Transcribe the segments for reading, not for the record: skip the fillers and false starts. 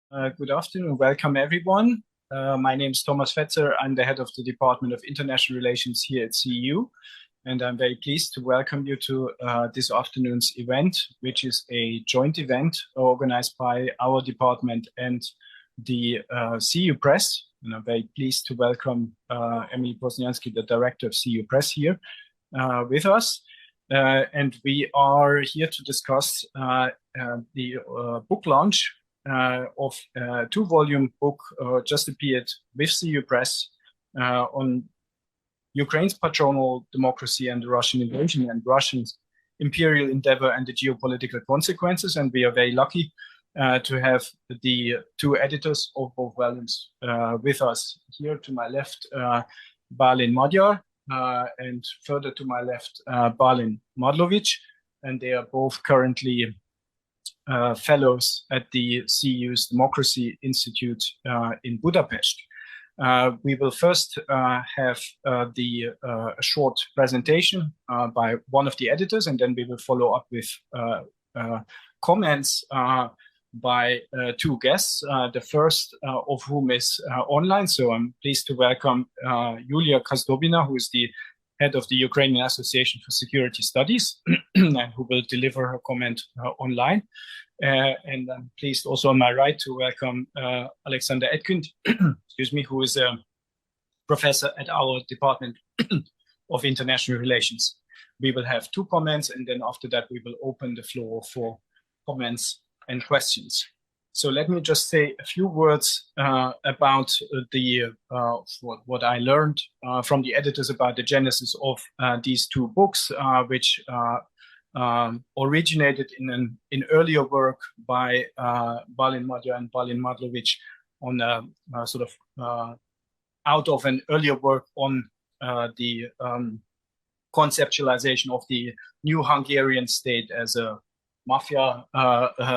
Good afternoon. Welcome, everyone. My name is Thomas Fetzer. I'm the head of the Department of International Relations here at CEU, and I'm very pleased to welcome you to this afternoon's event, which is a joint event organized by our department and the CEU Press. And I'm very pleased to welcome Emily Bosniansky, the director of CEU Press, here with us. And we are here to discuss the book launch of a two-volume book just appeared with CEU Press on Ukraine's patronal democracy and the Russian invasion and Russia's imperial endeavor and the geopolitical consequences. And we are very lucky to have the two editors of both volumes with us. Here to my left, Bálint Magyar, and further to my left, Bálint Madlovics, and they are both currently fellows at the CEU's Democracy Institute in Budapest. We will first have a short presentation by one of the editors, and then we will follow up with comments by two guests, the first of whom is online. So I'm pleased to welcome Yulia Kazdobina, who is the head of the Ukrainian Association for Security Studies, and who will deliver her comment online. And I'm pleased also on my right to welcome Alexander Etkind, excuse me, who is a professor at our Department of International Relations. We will have two comments, and then after that we will open the floor for comments and questions. So let me just say a few words about what I learned from the editors about the genesis of these two books, which originated in earlier work by Bálint Magyar and Bálint Madlovics on sort of out of an earlier work on the conceptualization of the new Hungarian state as a mafia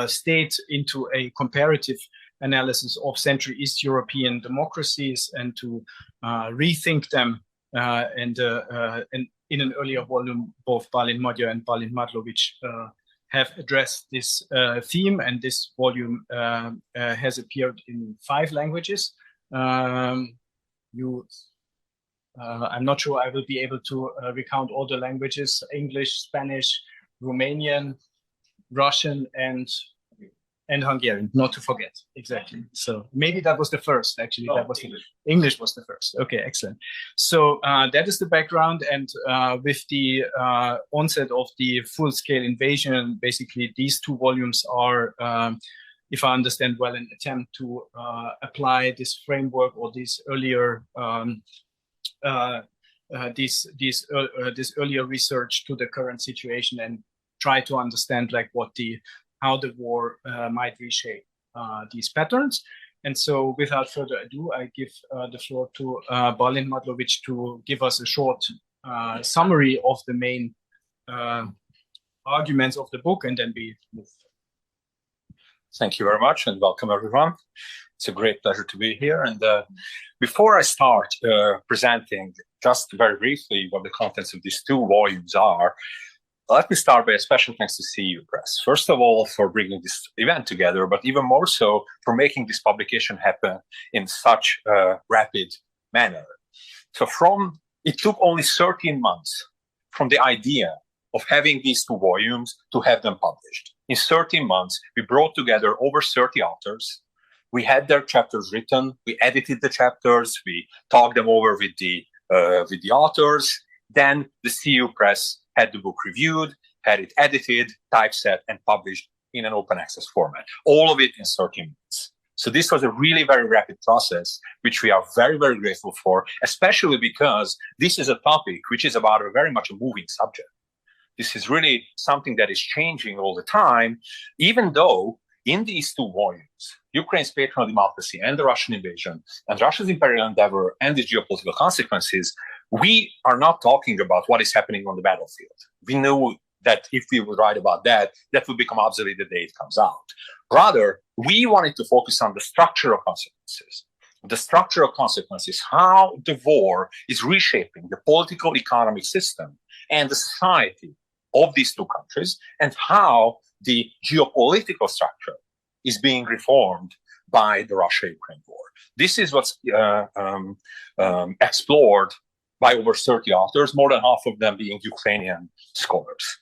state into a comparative analysis of Central East European democracies and to rethink them. And in an earlier volume, both Bálint Magyar and Bálint Madlovics have addressed this theme, and this volume has appeared in 5 languages. I'm not sure I will be able to recount all the languages: English, Spanish, Romanian, Russian, and Hungarian, not to forget. Exactly. So maybe that was the first, actually. That was English was the first. Okay, excellent. So that is the background. And with the onset of the full-scale invasion, basically these two volumes are, if I understand well, an attempt to apply this framework or this earlier this earlier research to the current situation and try to understand like how the war might reshape these patterns. And so without further ado, I give the floor to Bálint Madlovics to give us a short summary of the main arguments of the book, and then we move. Thank you very much, and welcome everyone. It's a great pleasure to be here. And before I start presenting just very briefly what the contents of these two volumes are, let me start by a special thanks to CEU Press. First of all, for bringing this event together, but even more so for making this publication happen in such a rapid manner. So it took only 13 months from the idea of having these two volumes to have them published. In 13 months, we brought together over 30 authors. We had their chapters written, we edited the chapters, we talked them over with the authors. Then the CEU Press had the book reviewed, had it edited, typeset, and published in an open access format. All of it in 13 minutes. So this was a really very rapid process, which we are very, very grateful for, especially because this is a topic which is about very much a moving subject. This is really something that is changing all the time, even though in these two volumes, Ukraine's patronal democracy and the Russian invasion, and Russia's imperial endeavor and its geopolitical consequences, we are not talking about what is happening on the battlefield. We know that if we would write about that, that would become obsolete the day it comes out. Rather, we wanted to focus on the structural consequences. The structural consequences, how the war is reshaping the political economic system and the society of these two countries, and how the geopolitical structure is being reformed by the Russia-Ukraine war. This is what's explored by over 30 authors, more than half of them being Ukrainian scholars.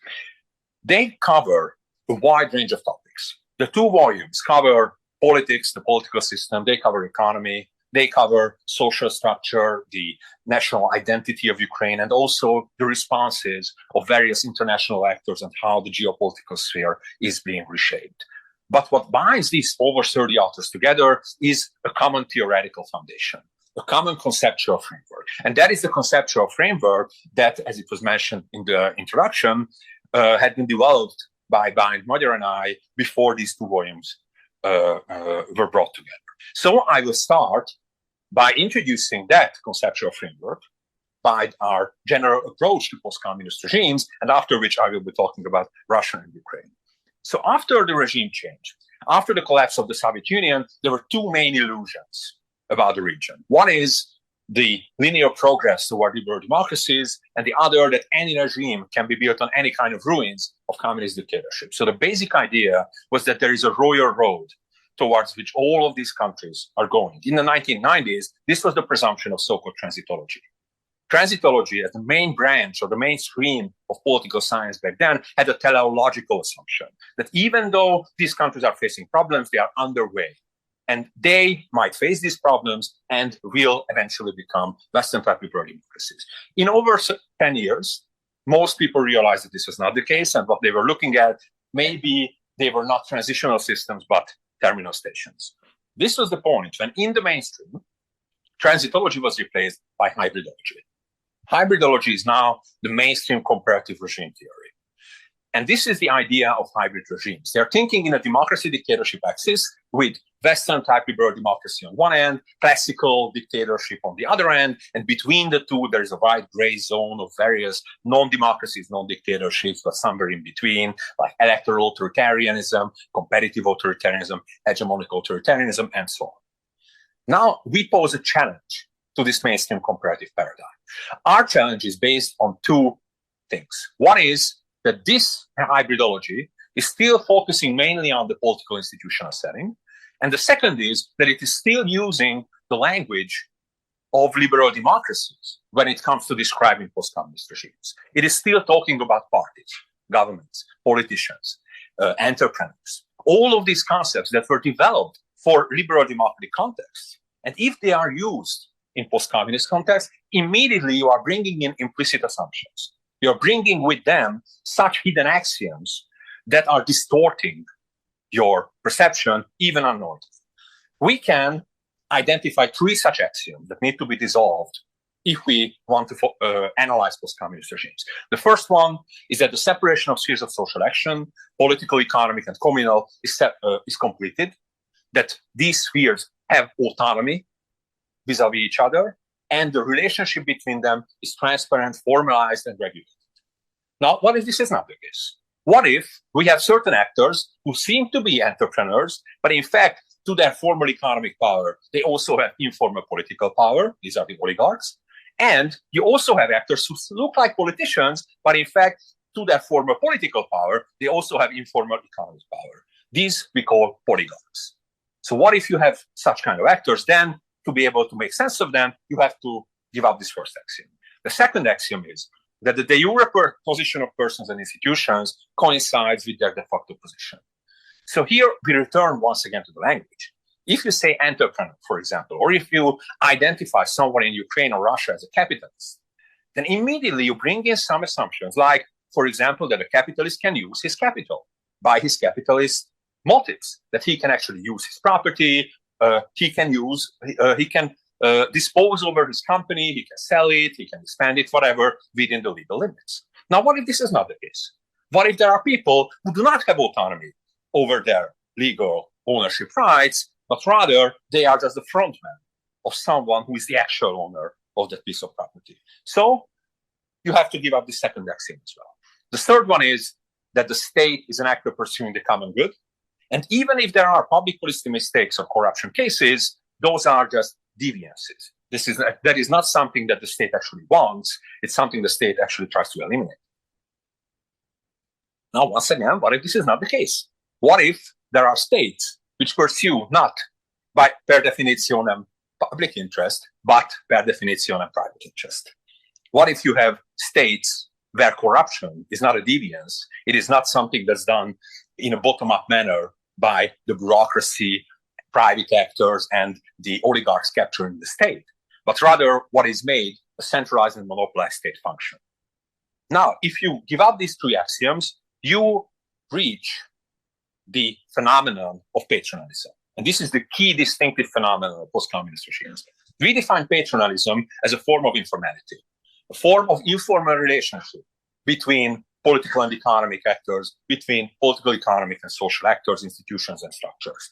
They cover a wide range of topics. The two volumes cover politics, the political system, they cover economy, they cover social structure, the national identity of Ukraine, and also the responses of various international actors and how the geopolitical sphere is being reshaped. But what binds these over 30 authors together is a common theoretical foundation, a common conceptual framework. And that is the conceptual framework that, as it was mentioned in the introduction, had been developed by Bálint, Magyar, and I before these two volumes were brought together. So I will start by introducing that conceptual framework, by our general approach to post-communist regimes, and after which I will be talking about Russia and Ukraine. So after the regime change, after the collapse of the Soviet Union, there were two main illusions about the region. One is the linear progress toward liberal democracies, and the other that any regime can be built on any kind of ruins of communist dictatorship. So the basic idea was that there is a royal road towards which all of these countries are going. In the 1990s, this was the presumption of so-called transitology. Transitology, as the main branch or the main stream of political science back then, had a teleological assumption that even though these countries are facing problems, they are underway. And they might face these problems and will eventually become Western-type liberal democracies. In over 10 years, most people realized that this was not the case, and what they were looking at, maybe they were not transitional systems, but terminal stations. This was the point when, in the mainstream, transitology was replaced by hybridology. Hybridology is now the mainstream comparative regime theory. And this is the idea of hybrid regimes. They're thinking in a democracy-dictatorship axis with Western-type liberal democracy on one end, classical dictatorship on the other end, and between the two, there's a wide gray zone of various non-democracies, non-dictatorships, but somewhere in between, like electoral authoritarianism, competitive authoritarianism, hegemonic authoritarianism, and so on. Now, we pose a challenge to this mainstream comparative paradigm. Our challenge is based on two things. One is that this hybridology is still focusing mainly on the political institutional setting. And the second is that it is still using the language of liberal democracies when it comes to describing post-communist regimes. It is still talking about parties, governments, politicians, entrepreneurs, all of these concepts that were developed for liberal democratic contexts. And if they are used in post-communist context, immediately you are bringing in implicit assumptions. You're bringing with them such hidden axioms that are distorting your perception, even unknowingly. We can identify three such axioms that need to be dissolved if we want to analyze post-communist regimes. The first one is that the separation of spheres of social action, political, economic, and communal, is completed, that these spheres have autonomy vis-a-vis each other, and the relationship between them is transparent, formalized, and regulated. Now, what if this is not the case? What if we have certain actors who seem to be entrepreneurs, but in fact, to their formal economic power, they also have informal political power. These are the oligarchs. And you also have actors who look like politicians, but in fact, to their formal political power, they also have informal economic power. These we call oligarchs. So what if you have such kind of actors? Then to be able to make sense of them, you have to give up this first axiom. The second axiom is that the de jure position of persons and institutions coincides with their de facto position. So here we return once again to the language. If you say entrepreneur, for example, or if you identify someone in Ukraine or Russia as a capitalist, then immediately you bring in some assumptions, like, for example, that a capitalist can use his capital by his capitalist motives, that he can actually use his property, he can dispose over his company, he can sell it, he can expand it, whatever, within the legal limits. Now, what if this is not the case? What if there are people who do not have autonomy over their legal ownership rights, but rather they are just the frontman of someone who is the actual owner of that piece of property? So you have to give up the second axiom as well. The third one is that the state is an actor pursuing the common good. And even if there are public policy mistakes or corruption cases, those are just deviances. That is not something that the state actually wants. It's something the state actually tries to eliminate. Now, once again, what if this is not the case? What if there are states which pursue not per definitionem public interest, but per definitionem private interest. What if you have states where corruption is not a deviance? It is not something that's done in a bottom-up manner by the bureaucracy, private actors, and the oligarchs capturing the state, but rather what is made a centralized and monopolized state function. Now, if you give up these three axioms, you reach the phenomenon of patronalism. And this is the key distinctive phenomenon of post-communist regimes. We define patronalism as a form of informality, a form of informal relationship between political and economic actors, between political, economic, and social actors, institutions, and structures.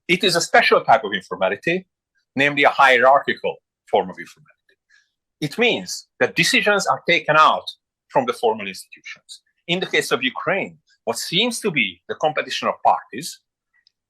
It is a special type of informality, namely a hierarchical form of informality. It means that decisions are taken out from the formal institutions. In the case of Ukraine, what seems to be the competition of parties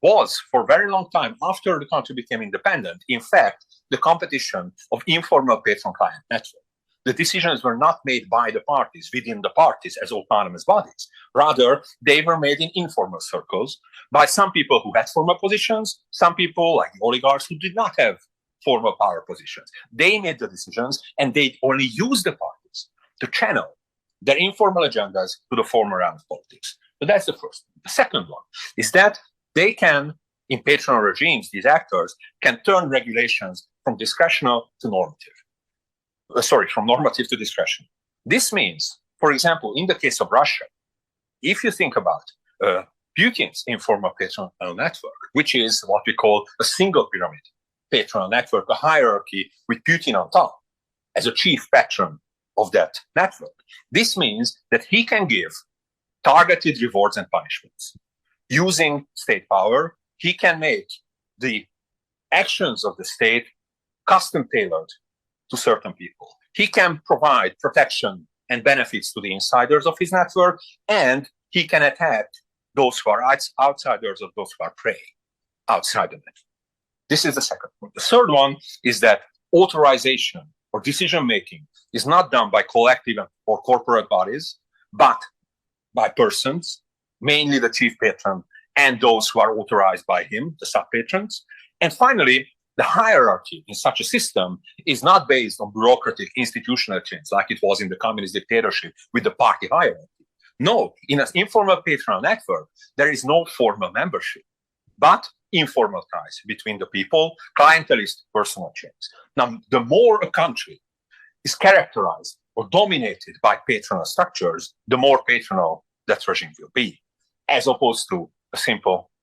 was, for a very long time after the country became independent, in fact, the competition of informal patron-client network. The decisions were not made by the parties, within the parties as autonomous bodies. Rather, they were made in informal circles by some people who had formal positions, some people, like the oligarchs, who did not have formal power positions. They made the decisions, and they only used the parties to channel their informal agendas to the formal realm of politics. So that's the first one. The second one is that they can, in patronal regimes, these actors can turn regulations from discretional to normative. From normative to discretion. This means, for example, in the case of Russia, if you think about Putin's informal patronal network, which is what we call a single pyramid patronal network, a hierarchy with Putin on top as a chief patron of that network, this means that he can give targeted rewards and punishments. Using state power, he can make the actions of the state custom tailored to certain people. He can provide protection and benefits to the insiders of his network, and he can attack those who are outsiders or those who are prey outside the network. This is the second one. The third one is that authorization or decision-making is not done by collective or corporate bodies, but by persons, mainly the chief patron and those who are authorized by him, the sub-patrons. And finally, the hierarchy in such a system is not based on bureaucratic institutional chains like it was in the communist dictatorship with the party hierarchy. No, in an informal patronal network, there is no formal membership, but informal ties between the people, clientelist personal chains. Now, the more a country is characterized or dominated by patronal structures, the more patronal that regime will be, as opposed to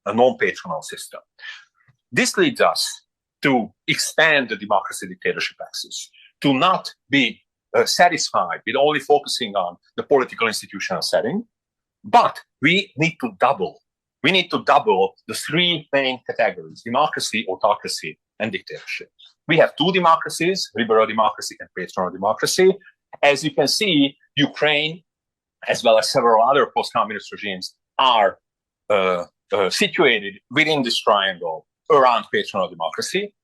a non-patronal system. This leads us to expand the democracy dictatorship axis, to not be satisfied with only focusing on the political institutional setting, but we need to double. We need to double the three main categories: democracy, autocracy, and dictatorship. We have two democracies, liberal democracy and patronal democracy. As you can see, Ukraine, as well as several other post-communist regimes, are situated within this triangle around patronal democracy.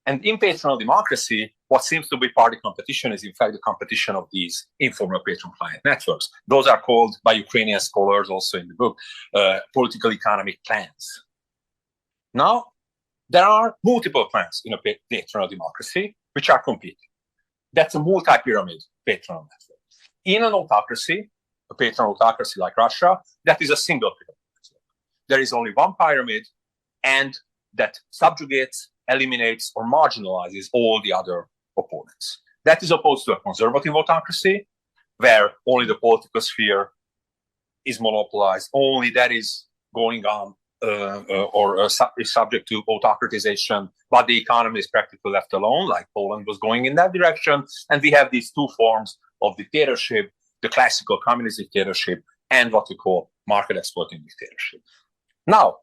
And in patronal democracy, what seems to be party competition is in fact the competition of these informal patron-client networks. Those are called by Ukrainian scholars, also in the book, political economic clans. Now, there are multiple clans in a patronal democracy which are competing. That's a multi-pyramid patronal network. In an autocracy, a patronal autocracy like Russia, that is a single pyramid network. There is only one pyramid, and that subjugates, eliminates, or marginalizes all the other opponents. That is opposed to a conservative autocracy, where only the political sphere is monopolized, only that is going on is subject to autocratization, but the economy is practically left alone, like Poland was going in that direction. And we have these two forms of dictatorship, the classical communist dictatorship and what we call market exploiting dictatorship. Now,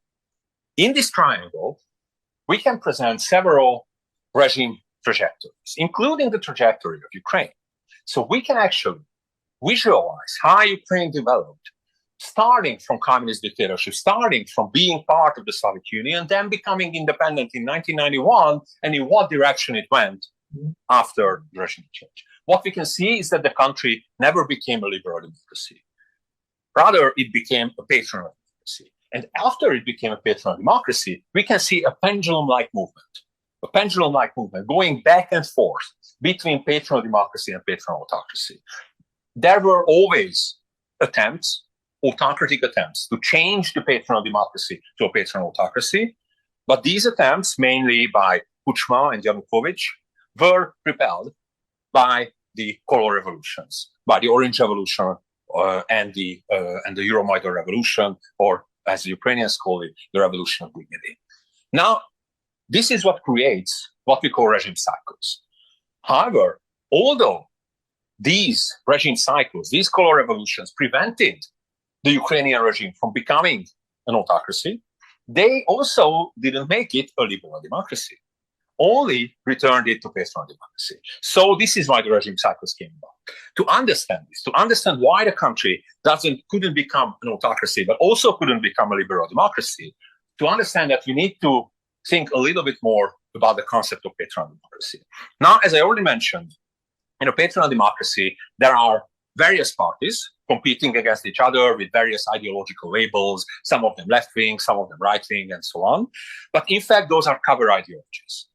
in this triangle, we can present several regime trajectories, including the trajectory of Ukraine. So we can actually visualize how Ukraine developed, starting from communist dictatorship, starting from being part of the Soviet Union, then becoming independent in 1991, and in what direction it went after the regime change. What we can see is that the country never became a liberal democracy. Rather, it became a patronal democracy. And after it became a patronal democracy, we can see a pendulum-like movement going back and forth between patronal democracy and patronal autocracy. There were always autocratic attempts to change the patronal democracy to a patronal autocracy, but these attempts, mainly by Kuchma and Yanukovych, were repelled by the color revolutions, by the Orange Revolution and the Euromaidan Revolution, or as the Ukrainians call it, the Revolution of Dignity. Now, this is what creates what we call regime cycles. However, although these regime cycles, these color revolutions prevented the Ukrainian regime from becoming an autocracy, they also didn't make it a liberal democracy, only returned it to patronal democracy. So this is why the regime cycles came about. To understand this, to understand why the country couldn't become an autocracy, but also couldn't become a liberal democracy, to understand that we need to think a little bit more about the concept of patronal democracy. Now, as I already mentioned, in a patronal democracy, there are various parties competing against each other with various ideological labels, some of them left-wing, some of them right-wing, and so on. But in fact, those are cover ideologies.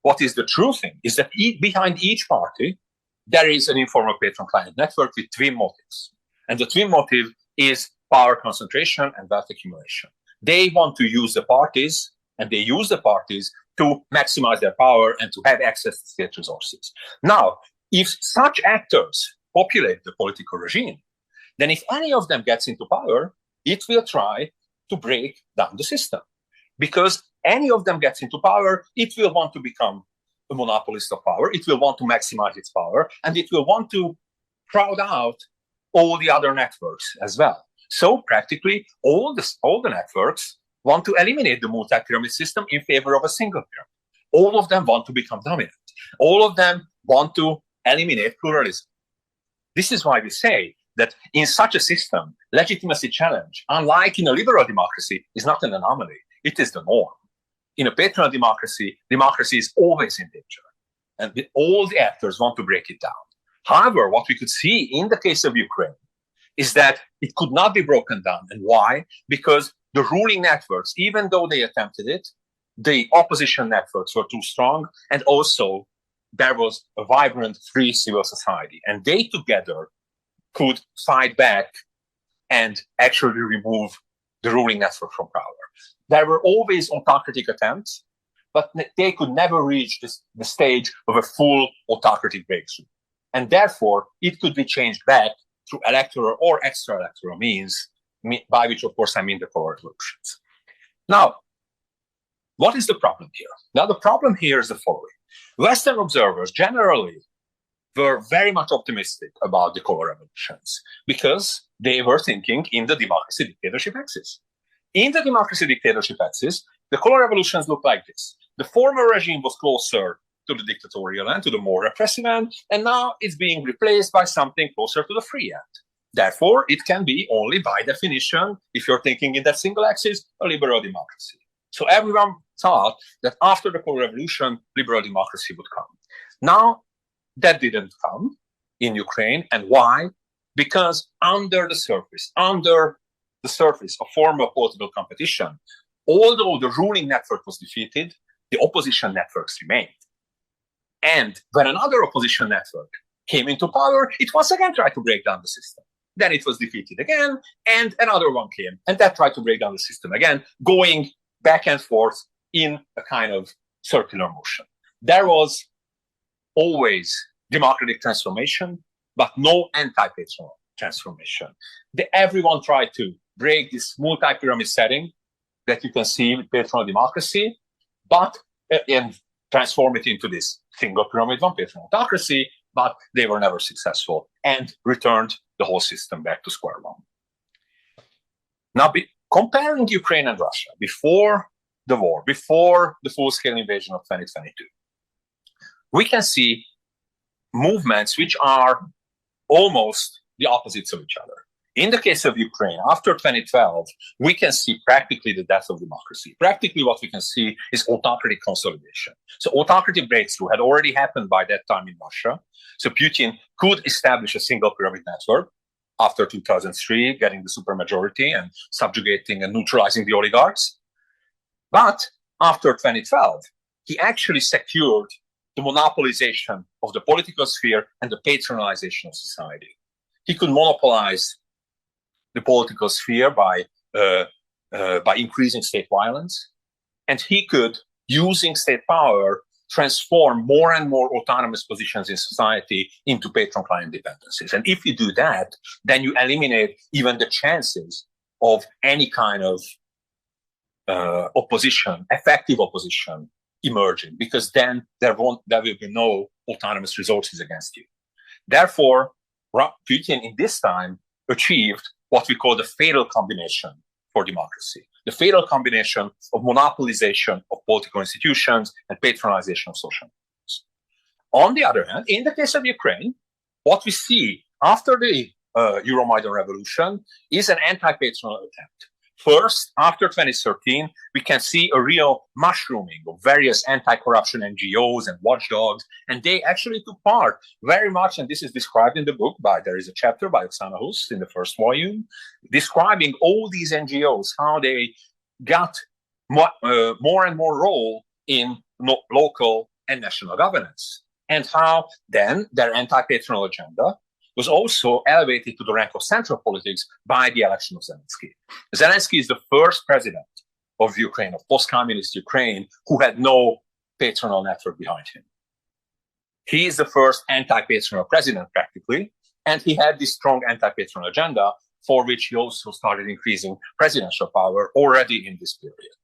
What is the true thing is that behind each party, there is an informal patron-client network with twin motives. And the twin motive is power concentration and wealth accumulation. They want to use the parties, and they use the parties to maximize their power and to have access to state resources. Now, if such actors populate the political regime, then if any of them gets into power, it will try to break down the system. Because any of them gets into power, it will want to become a monopolist of power, it will want to maximize its power, and it will want to crowd out all the other networks as well. So practically all the networks want to eliminate the multi-pyramid system in favor of a single pyramid. All of them want to become dominant. All of them want to eliminate pluralism. This is why we say that in such a system, legitimacy challenge, unlike in a liberal democracy, is not an anomaly. It is the norm. In a patronal democracy, democracy is always in danger. And all the actors want to break it down. However, what we could see in the case of Ukraine is that it could not be broken down. And why? Because the ruling networks, even though they attempted it, the opposition networks were too strong. And also, there was a vibrant, free civil society. And they together could fight back and actually remove the ruling network from power. There were always autocratic attempts, but they could never reach the stage of a full autocratic breakthrough. And therefore, it could be changed back through electoral or extra-electoral means, by which, of course, I mean the color revolutions. Now, what is the problem here? Now, the problem here is the following. Western observers generally were very much optimistic about the color revolutions because they were thinking in the democracy-dictatorship axis. In the democracy-dictatorship axis, the color revolutions look like this. The former regime was closer to the dictatorial end, to the more repressive end, and now it's being replaced by something closer to the free end. Therefore, it can be only by definition, if you're thinking in that single axis, a liberal democracy. So everyone thought that after the color revolution, liberal democracy would come. Now, that didn't come in Ukraine. And why? Because under the surface of former political competition, although the ruling network was defeated, the opposition networks remained. And when another opposition network came into power, it once again tried to break down the system. Then it was defeated again, and another one came, and that tried to break down the system again, going back and forth in a kind of circular motion. There was always democratic transformation, but no anti-patronal transformation. Everyone tried to break this multi-pyramid setting that you can see with patronal democracy, and transform it into this single pyramid, one patronal autocracy, but they were never successful and returned the whole system back to square one. Now, comparing Ukraine and Russia before the war, before the full-scale invasion of 2022, we can see movements which are almost the opposites of each other. In the case of Ukraine, after 2012, we can see practically the death of democracy. Practically what we can see is autocratic consolidation. So autocratic breakthrough had already happened by that time in Russia. So Putin could establish a single pyramid network. after 2003, getting the supermajority and subjugating and neutralizing the oligarchs. But after 2012, he actually secured the monopolization of the political sphere and the patronalization of society. He could monopolize the political sphere by increasing state violence, and he could, using state power, transform more and more autonomous positions in society into patron-client dependencies. And if you do that, then you eliminate even the chances of any kind of opposition, effective opposition, emerging, because then there will be no autonomous resources against you. Therefore, Putin in this time achieved what we call the fatal combination for democracy, the fatal combination of monopolization of political institutions and patronization of social networks. On the other hand, in the case of Ukraine, what we see after the Euromaidan revolution is an anti-patronal attempt. First, after 2013, we can see a real mushrooming of various anti-corruption NGOs and watchdogs, and they actually took part very much, and this is described in the book there is a chapter by Oksana Hust in the first volume, describing all these NGOs, how they got more and more role in local and national governance, and how then their anti-patronal agenda was also elevated to the rank of central politics by the election of Zelensky. Zelensky is the first president of Ukraine, of post-communist Ukraine, who had no patronal network behind him. He is the first anti-patronal president, practically, and he had this strong anti-patronal agenda, for which he also started increasing presidential power already in this period.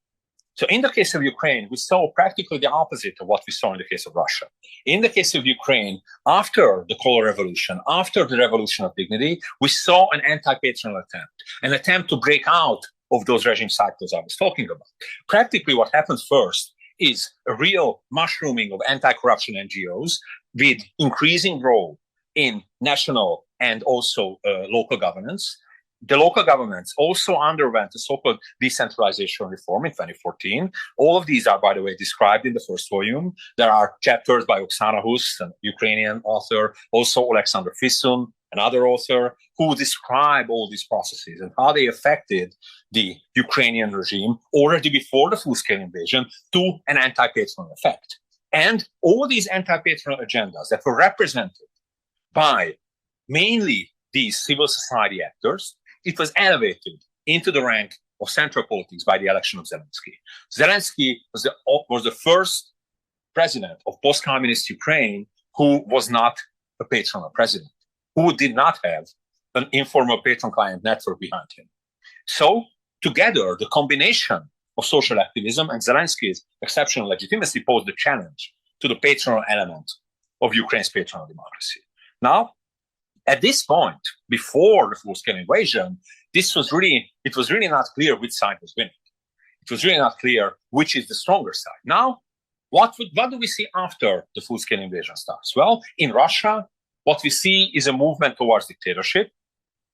So in the case of Ukraine, we saw practically the opposite of what we saw in the case of Russia. In the case of Ukraine, after the Color Revolution, after the Revolution of Dignity, we saw an anti-patronal attempt, an attempt to break out of those regime cycles I was talking about. Practically what happens first is a real mushrooming of anti-corruption NGOs with increasing role in national and also local governance. The local governments also underwent a so-called decentralization reform in 2014. All of these are, by the way, described in the first volume. There are chapters by Oksana Hust, an Ukrainian author, also Alexander Fisun, another author, who describe all these processes and how they affected the Ukrainian regime already before the full-scale invasion to an anti-patronal effect. And all these anti-patronal agendas that were represented by mainly these civil society actors, it was elevated into the rank of central politics by the election of Zelensky. Zelensky was the first president of post-communist Ukraine who was not a patronal president, who did not have an informal patron-client network behind him. So together, the combination of social activism and Zelensky's exceptional legitimacy posed a challenge to the patronal element of Ukraine's patronal democracy. Now, at this point, before the full-scale invasion, it was really not clear which side was winning. It was really not clear which is the stronger side. Now, what do we see after the full-scale invasion starts? Well, in Russia, what we see is a movement towards dictatorship,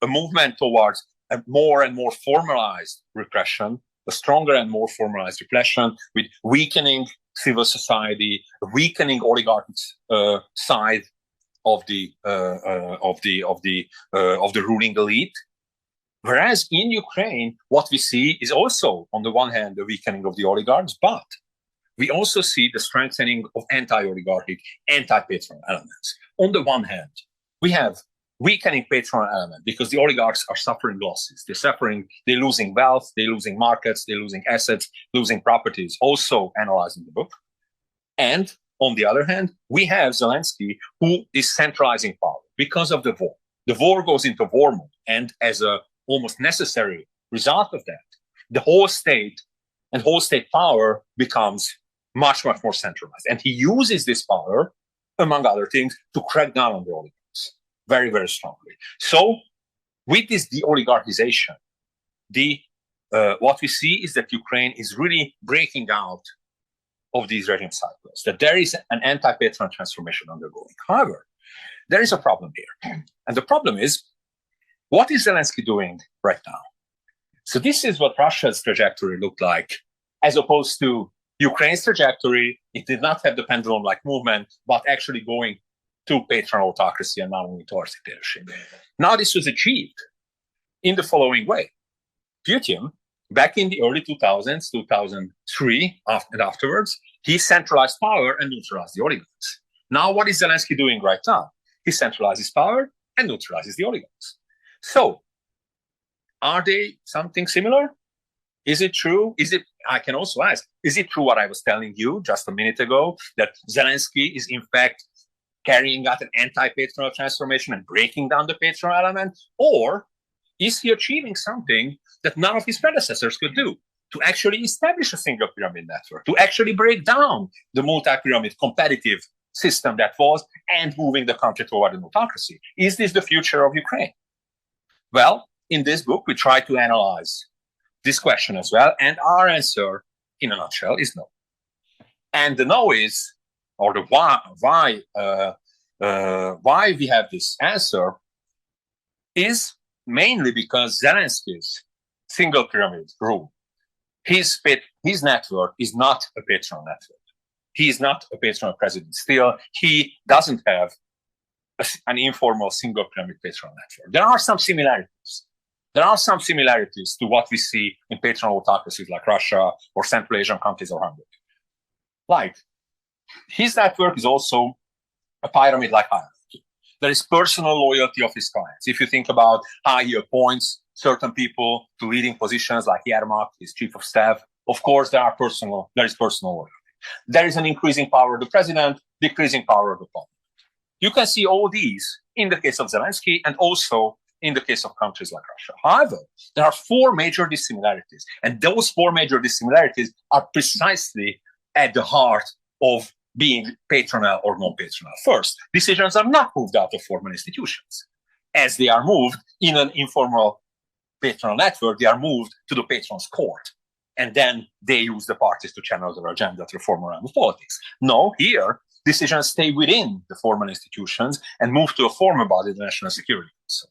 a movement towards a more and more formalized repression, a stronger and more formalized repression with weakening civil society, a weakening oligarchic side of the ruling elite. Whereas in Ukraine, what we see is also, on the one hand, the weakening of the oligarchs, but we also see the strengthening of anti-oligarchic, anti-patronal elements. On the one hand, we have weakening patronal element because the oligarchs are suffering losses. They're losing wealth, they're losing markets, they're losing assets, losing properties, also analyzed in the book. And on the other hand, we have Zelensky, who is centralizing power because of the war. The war goes into war mode, and as a almost necessary result of that, the whole state and whole state power becomes much, much more centralized. And he uses this power, among other things, to crack down on the oligarchs very, very strongly. So with this de-oligarchization, what we see is that Ukraine is really breaking out of these regime cycles, that there is an anti-patronal transformation undergoing. However, there is a problem here. And the problem is, what is Zelensky doing right now? So this is what Russia's trajectory looked like, as opposed to Ukraine's trajectory. It did not have the pendulum-like movement, but actually going to patronal autocracy and now an authoritarianship. Now this was achieved in the following way. Putin, back in the early 2000s, 2003, and afterwards, he centralized power and neutralized the oligarchs. Now what is Zelensky doing right now? He centralizes power and neutralizes the oligarchs. So, are they something similar? Is it true? I can also ask, is it true what I was telling you just a minute ago, that Zelensky is in fact carrying out an anti-patronal transformation and breaking down the patronal element? Or is he achieving something that none of his predecessors could do, to actually establish a single pyramid network, to actually break down the multi-pyramid competitive system that was, and moving the country toward an autocracy? Is this the future of Ukraine? Well, in this book, we try to analyze this question as well, and our answer, in a nutshell, is no. And the no is, or the why we have this answer, is mainly because Zelensky's single pyramid rule, his network is not a patronal network. He is not a patronal president. Still, he doesn't have an informal single pyramid patronal network. There are some similarities. There are some similarities to what we see in patronal autocracies like Russia or Central Asian countries or Hungary. Like, his network is also a pyramid-like hierarchy. There is personal loyalty of his clients. If you think about how he appoints certain people to leading positions like Yermak, his chief of staff, of course, there is personal loyalty. There is an increasing power of the president, decreasing power of the parliament. You can see all these in the case of Zelensky and also in the case of countries like Russia. However, there are four major dissimilarities, and those four major dissimilarities are precisely at the heart of being patronal or non-patronal. First, decisions are not moved out of formal institutions. As they are moved in an informal patronal network, they are moved to the patron's court. And then they use the parties to channel their agenda to the formal realm of politics. No, here, decisions stay within the formal institutions and move to a formal body, the National Security Council.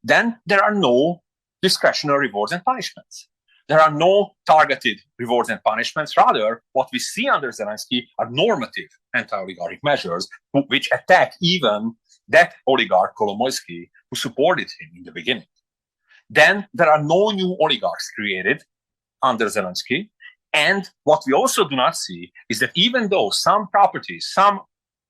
Then there are no discretionary rewards and punishments. There are no targeted rewards and punishments. Rather, what we see under Zelensky are normative anti-oligarchic measures which attack even that oligarch, Kolomoisky, who supported him in the beginning. Then there are no new oligarchs created under Zelensky. And what we also do not see is that even though some properties, some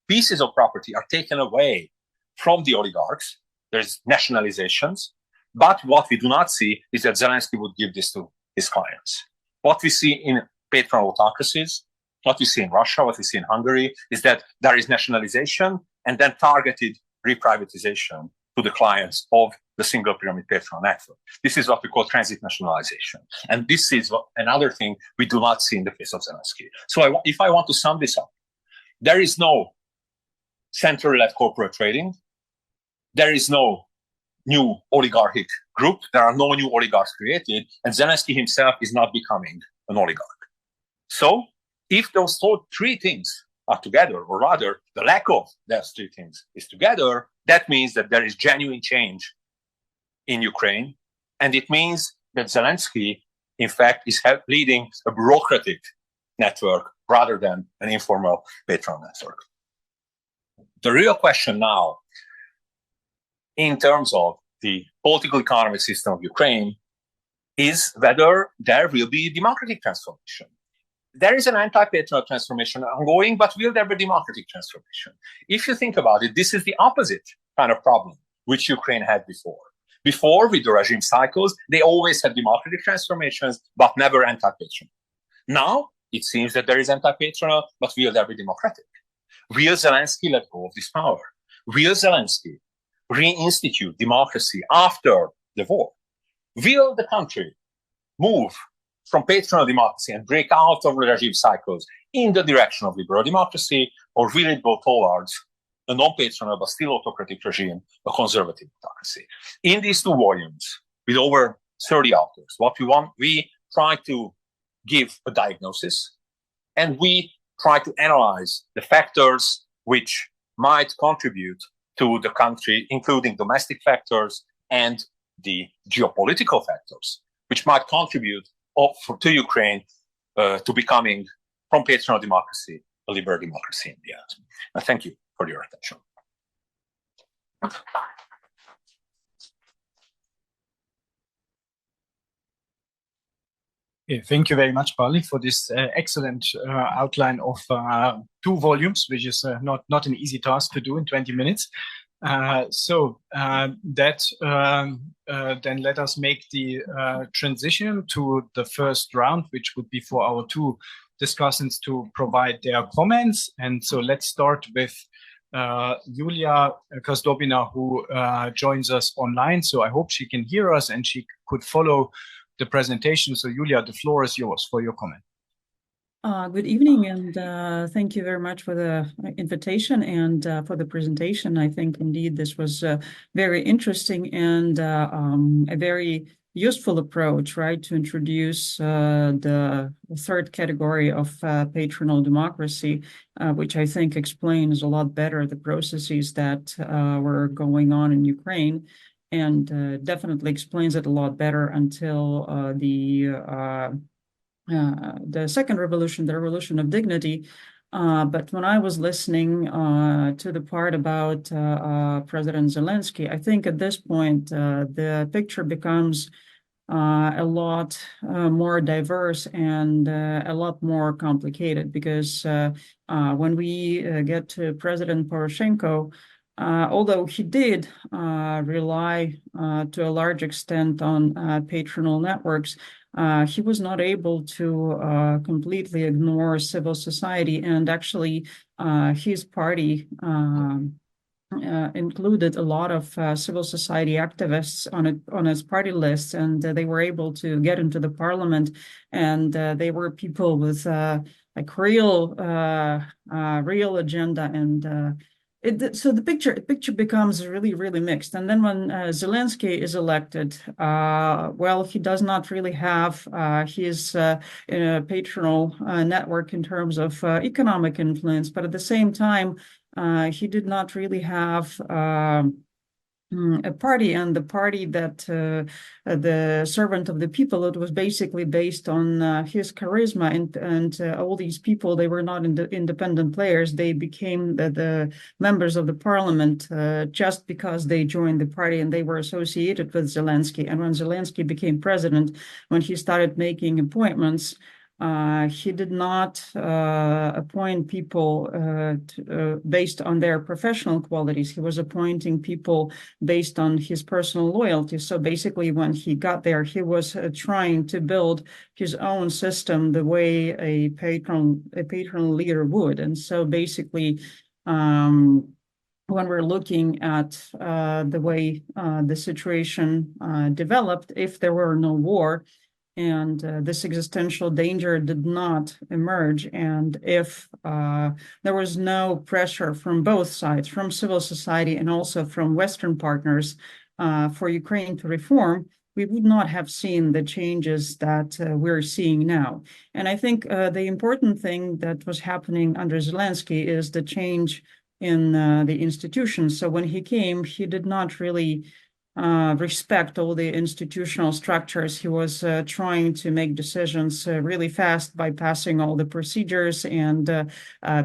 pieces of property are taken away from the oligarchs, there's nationalizations, but what we do not see is that Zelensky would give this to his clients. What we see in patronal autocracies, what we see in Russia, what we see in Hungary, is that there is nationalization and then targeted reprivatization to the clients of the single pyramid patronal network. This is what we call transit nationalization. And this is another thing we do not see in the case of Zelensky. So if I want to sum this up, there is no central-led corporate trading. There is no new oligarchic group. There are no new oligarchs created. And Zelensky himself is not becoming an oligarch. So if those three things are together, or rather the lack of those three things is together, that means that there is genuine change in Ukraine. And it means that Zelensky, in fact, is leading a bureaucratic network rather than an informal patronal network. The real question now, in terms of the political economic system of Ukraine, is whether there will be democratic transformation. There is an anti-patronal transformation ongoing, but will there be democratic transformation? If you think about it, this is the opposite kind of problem which Ukraine had before. Before, with the regime cycles, they always had democratic transformations, but never anti-patronal. Now, it seems that there is anti-patronal, but will there be democratic? Will Zelensky let go of this power? Will Zelensky reinstitute democracy after the war? Will the country move from patronal democracy and break out of the regime cycles in the direction of liberal democracy, or will it go towards a non-patronal but still autocratic regime, a conservative autocracy? In these two volumes, with over 30 authors, what we try to give a diagnosis, and we try to analyze the factors which might contribute to the country, including domestic factors and the geopolitical factors, which might contribute to Ukraine to becoming, from patronal democracy, a liberal democracy in the end. And thank you for your attention. Yeah, thank you very much, Bálint, for this excellent outline of 2 volumes, which is not an easy task to do in 20 minutes. Then let us make the transition to the first round, which would be for our 2 discussants to provide their comments. And so let's start with Julia Kazdobina, who joins us online. So I hope she can hear us and she could follow the presentation. So Julia, the floor is yours for your comment. Good evening, and thank you very much for the invitation and for the presentation. I think indeed this was very interesting and a very useful approach, right, to introduce the third category of patronal democracy, which I think explains a lot better the processes that were going on in Ukraine, and definitely explains it a lot better until the second revolution, the revolution of dignity. But when I was listening to the part about President Zelensky, I think at this point the picture becomes a lot more diverse and a lot more complicated, because when we get to President Poroshenko, although he did rely to a large extent on patronal networks, he was not able to completely ignore civil society, and actually his party included a lot of civil society activists on its party list, and they were able to get into the parliament, and they were people with like real agenda, and so the picture becomes really, really mixed. And then when Zelensky is elected, well, he does not really have his patronal network in terms of economic influence, but at the same time, he did not really have a party, and the party that the servant of the people, it was basically based on his charisma, and all these people, they were not independent players. They became the members of the parliament just because they joined the party and they were associated with Zelensky. And when Zelensky became president, when he started making appointments, he did not appoint people based on their professional qualities. He was appointing people based on his personal loyalty. So basically, when he got there, he was trying to build his own system the way a patron leader would. And so basically, when we're looking at the way the situation developed, if there were no war, and this existential danger did not emerge, and if there was no pressure from both sides, from civil society and also from Western partners, for Ukraine to reform, we would not have seen the changes that we're seeing now. And I think the important thing that was happening under Zelensky is the change in the institutions. So when he came, he did not really respect all the institutional structures. He was trying to make decisions really fast by passing all the procedures, and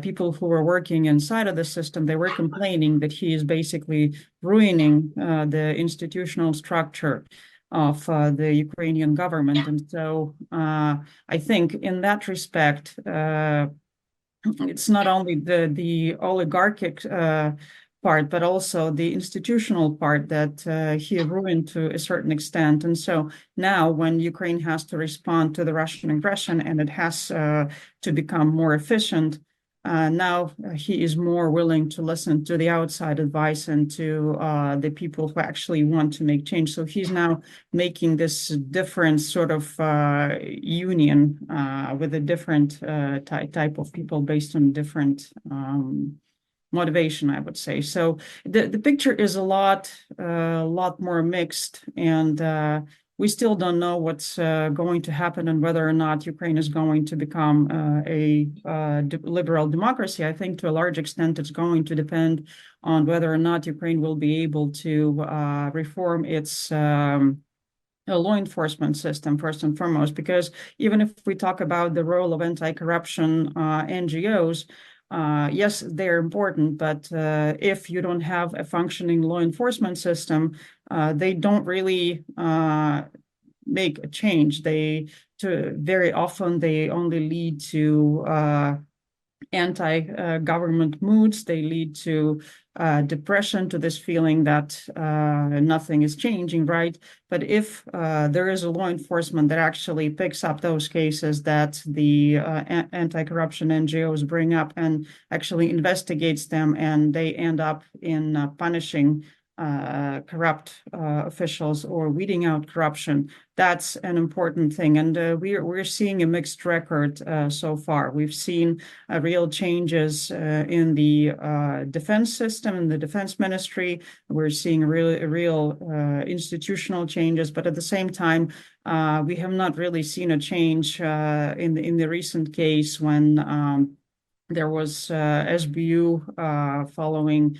people who were working inside of the system, they were complaining that he is basically ruining the institutional structure of the Ukrainian government. And so I think in that respect, it's not only the oligarchic part, but also the institutional part that he ruined to a certain extent. And so now when Ukraine has to respond to the Russian aggression and it has to become more efficient, now he is more willing to listen to the outside advice and to the people who actually want to make change. So he's now making this different sort of union with a different type of people based on different motivation, I would say. So the picture is a lot more mixed, and we still don't know what's going to happen and whether or not Ukraine is going to become a liberal democracy. I think to a large extent it's going to depend on whether or not Ukraine will be able to reform its law enforcement system, first and foremost, because even if we talk about the role of anti-corruption NGOs, yes, they're important, but if you don't have a functioning law enforcement system, they don't really make a change. Very often they only lead to anti-government moods. They lead to depression, to this feeling that nothing is changing, right? But if there is a law enforcement that actually picks up those cases that the anti-corruption NGOs bring up and actually investigates them, and they end up in punishing corrupt officials or weeding out corruption, that's an important thing. And we're seeing a mixed record so far. We've seen real changes in the defense system, in the defense ministry. We're seeing real institutional changes, but at the same time, we have not really seen a change in the recent case when there was SBU following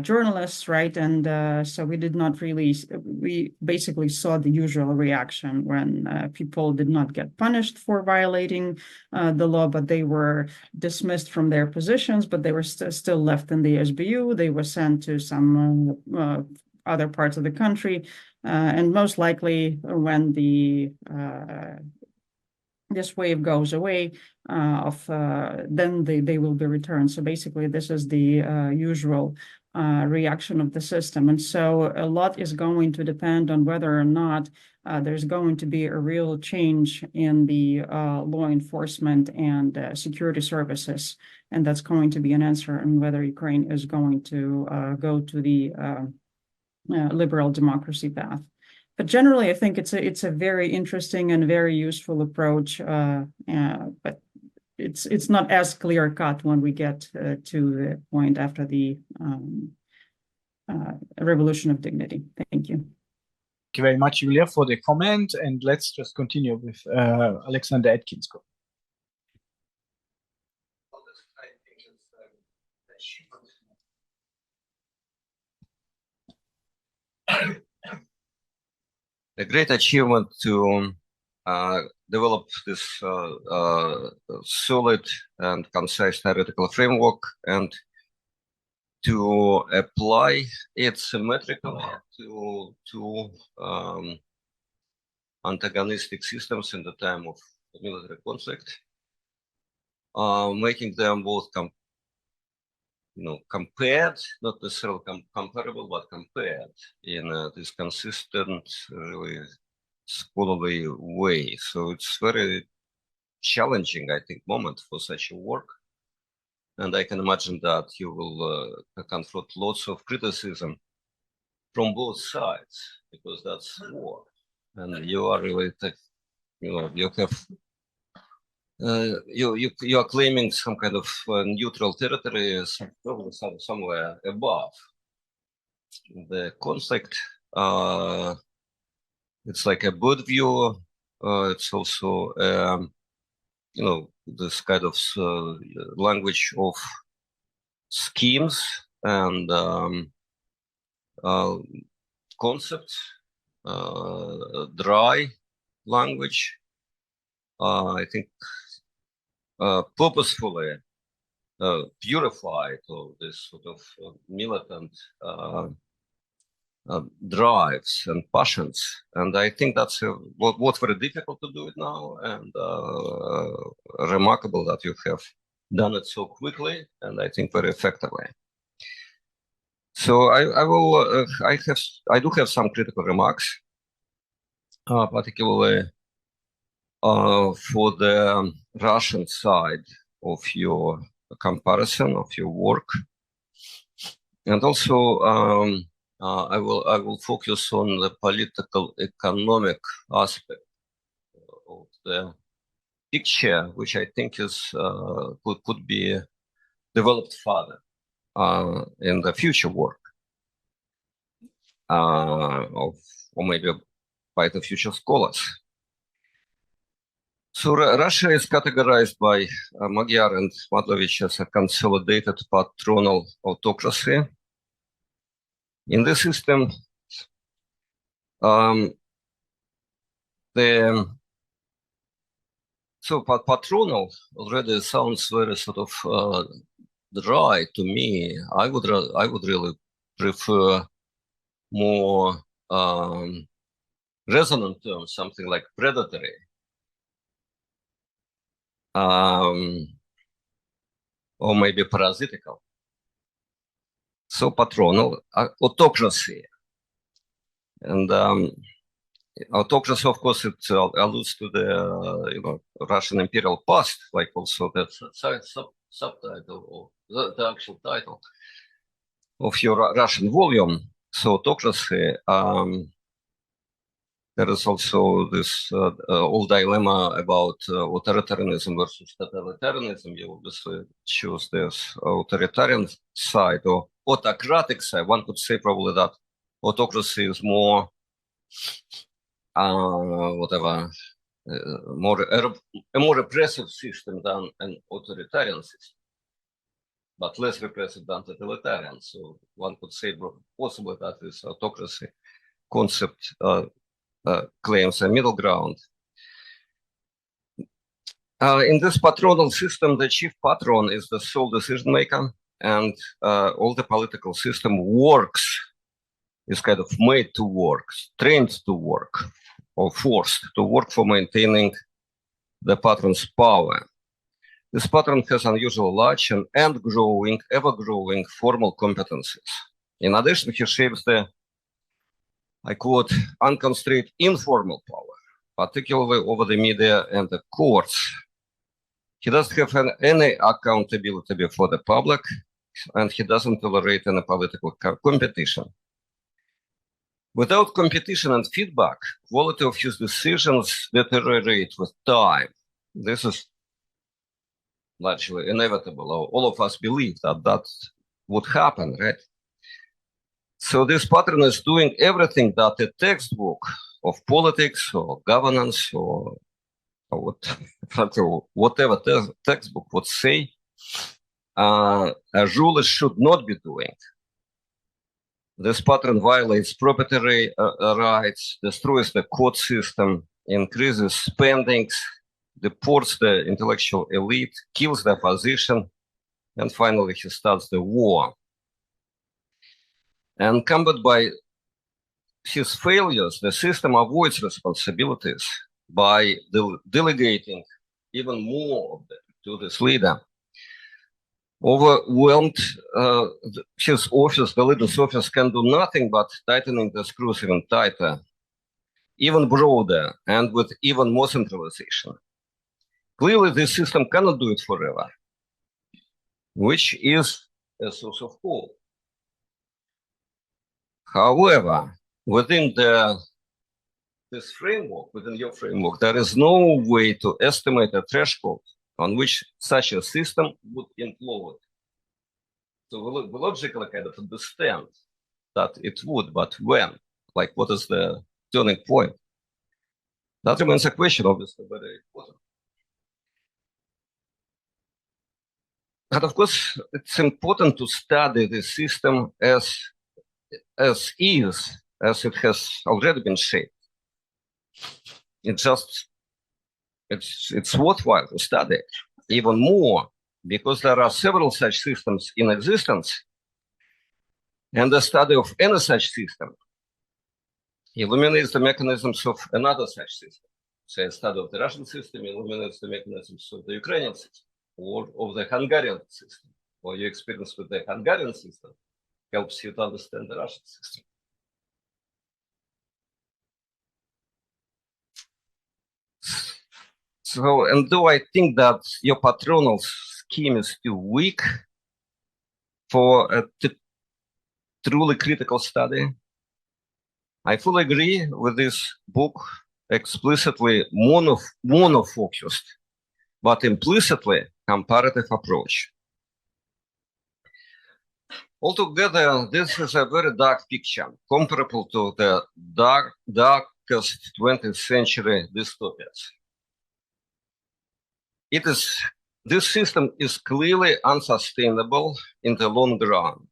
journalists, right? And so we did not really, we basically saw the usual reaction when people did not get punished for violating the law, but they were dismissed from their positions, but they were still left in the SBU. They were sent to some other parts of the country. And most likely when this wave goes away, then they will be returned. So basically, this is the usual reaction of the system. And so a lot is going to depend on whether or not there's going to be a real change in the law enforcement and security services. And that's going to be an answer on whether Ukraine is going to go to the liberal democracy path. But generally, I think it's a very interesting and very useful approach, but it's not as clear cut when we get to the point after the revolution of dignity. Thank you. Thank you very much, Julia, for the comment. And let's just continue with Alexander Etkind's comment. A great achievement to develop this solid and concise theoretical framework and to apply it symmetrically to antagonistic systems in the time of military conflict, making them both compared, not necessarily comparable, but compared in this consistent, really scholarly way. So it's very challenging, I think, moment for such a work. And I can imagine that you will confront lots of criticism from both sides, because that's war. And you are really, you have you are claiming some kind of neutral territory somewhere above the conflict. It's like a bird view. It's also this kind of language of schemes and concepts, dry language. I think purposefully purified of this sort of militant drives and passions. And I think that's what's very difficult to do it now, and remarkable that you have done it so quickly and I think very effectively. So I do have some critical remarks, particularly for the Russian side of your comparison of your work, and also I will focus on the political economic aspect of the picture, which I think is could be developed further in the future work or maybe by the future scholars. So Russia is categorized by Magyar and Madlovics as a consolidated patronal autocracy. In this system, patronal already sounds very sort of dry to me. I would really prefer more resonant terms, something like predatory. Or maybe parasitical. So patronal, autocracy. And autocracy, of course, it alludes to the Russian imperial past, like also that subtitle or the actual title of your Russian volume. So autocracy. There is also this old dilemma about authoritarianism versus totalitarianism. You obviously choose this authoritarian side or autocratic side. One could say probably that autocracy is more, a more repressive system than an authoritarian system, but less repressive than totalitarian. So one could say possibly that this autocracy concept claims a middle ground. In this patronal system, the chief patron is the sole decision maker, and all the political system works, is kind of made to work, trained to work, or forced to work for maintaining the patron's power. This patron has unusually large and ever-growing formal competencies. In addition, he shapes the, I quote, unconstrained informal power, particularly over the media and the courts. He doesn't have any accountability before the public, and he doesn't tolerate any political competition. Without competition and feedback, quality of his decisions deteriorate with time. This is largely inevitable. All of us believe that that would happen, right? So this pattern is doing everything that a textbook of politics or governance or whatever textbook would say a ruler should not be doing. This pattern violates property rights, destroys the court system, increases spendings, deports the intellectual elite, kills the opposition, and finally he starts the war. Encumbered by his failures, the system avoids responsibilities by delegating even more of them to this leader. Overwhelmed, his office, the leader's office, can do nothing but tightening the screws even tighter, even broader, and with even more centralization. Clearly, this system cannot do it forever, which is a source of hope. However, within this framework, within your framework, there is no way to estimate a threshold on which such a system would implode. So we logically kind of understand that it would, but when? Like, what is the turning point? That remains a question, obviously, very important. But of course, it's important to study the system as it has already been shaped. It's worthwhile to study it even more because there are several such systems in existence, and the study of any such system illuminates the mechanisms of another such system. Say a study of the Russian system illuminates the mechanisms of the Ukrainian system or of the Hungarian system, or your experience with the Hungarian system helps you to understand the Russian system. So, and though I think that your patronal scheme is too weak for a truly critical study, I fully agree with this book, explicitly monofocused, but implicitly comparative approach. Altogether, this is a very dark picture, comparable to the darkest 20th century dystopias. This system is clearly unsustainable in the long run.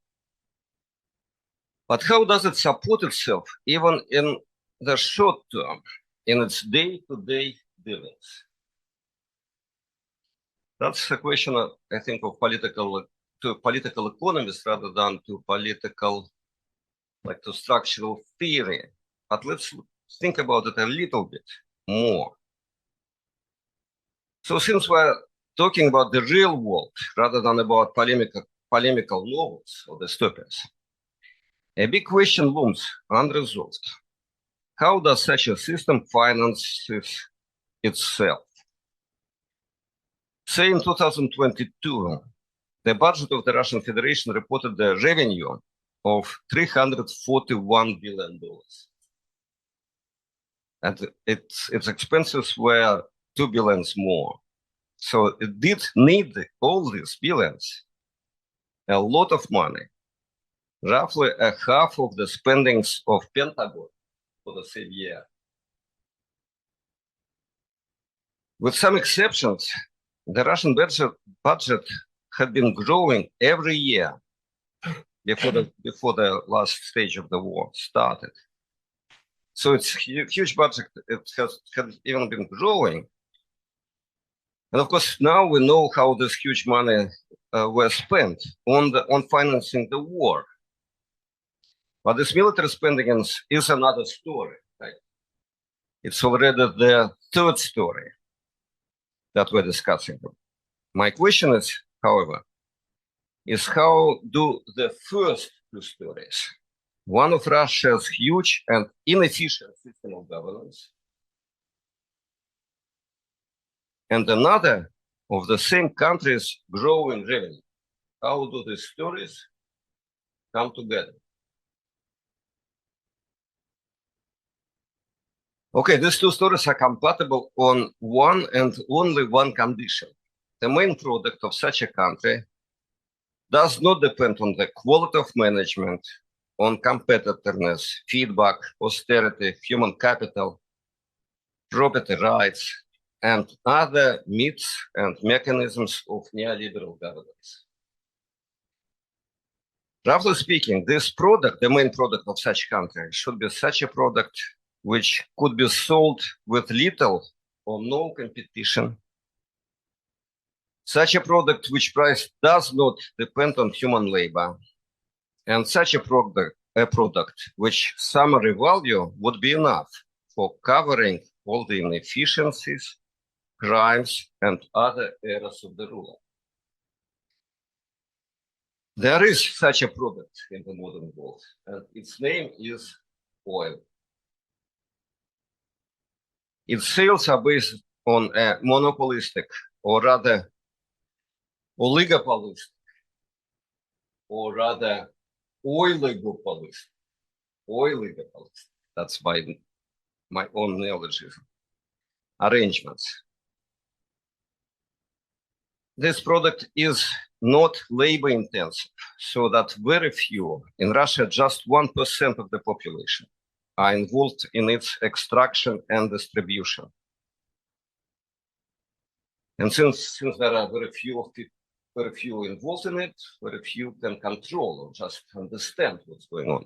But how does it support itself, even in the short term, in its day-to-day dealings? That's a question, I think, of political to political economists rather than to political, like to structural theory. But let's think about it a little bit more. So since we're talking about the real world rather than about polemical novels or dystopias, a big question looms unresolved. How does such a system finance itself? Say in 2022, the budget of the Russian Federation reported the revenue of $341 billion. And its expenses were $2 billion more. So it did need all these billions, a lot of money, roughly a half of the spendings of Pentagon for the same year. With some exceptions, the Russian budget had been growing every year before the last stage of the war started. So it's huge budget. It had even been growing. And of course, now we know how this huge money were spent on financing the war. But this military spending is another story. Right? It's already the third story that we're discussing. My question is, however, is how do the first two stories, one of Russia's huge and inefficient system of governance, and another of the same country's growing revenue, how do these stories come together? Okay, these two stories are compatible on one and only one condition. The main product of such a country does not depend on the quality of management, on competitiveness, feedback, austerity, human capital, property rights, and other myths and mechanisms of neoliberal governance. Roughly speaking, this product, the main product of such country, should be such a product which could be sold with little or no competition, such a product which price does not depend on human labor, and such a product which summary value would be enough for covering all the inefficiencies, crimes, and other errors of the ruler. There is such a product in the modern world, and its name is oil. Its sales are based on a monopolistic, or rather oligopolistic, or rather oligopolistic. That's my own neologism. Arrangements. This product is not labor intensive, so that very few, in Russia, just 1% of the population are involved in its extraction and distribution. And since there are very few involved in it, very few can control or just understand what's going on.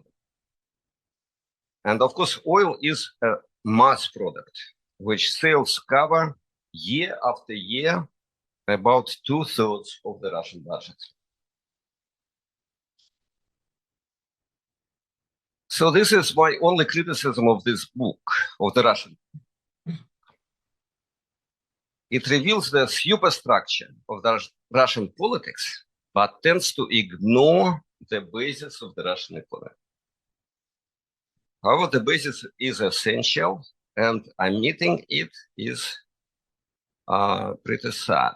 And of course, oil is a mass product, which sales cover year after year about 2/3 of the Russian budget. So this is my only criticism of this book, of the Russian. It reveals the superstructure of the Russian politics, but tends to ignore the basis of the Russian economy. However, the basis is essential, and omitting it is pretty sad.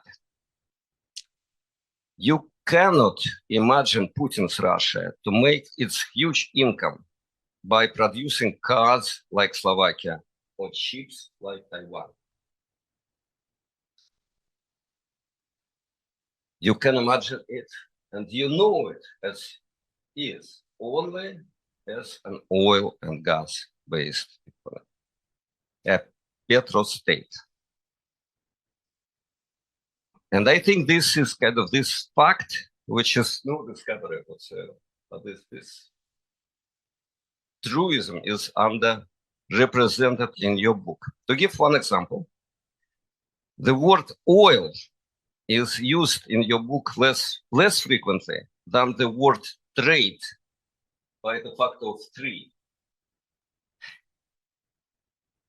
You cannot imagine Putin's Russia to make its huge income by producing cars like Slovakia or chips like Taiwan. You can imagine it, and you know it as is, only as an oil and gas-based economy, a petrostate. And I think this is kind of this fact, which is no discovery whatsoever, but this truism is underrepresented in your book. To give one example, the word oil is used in your book less frequently than the word trade by the factor of 3.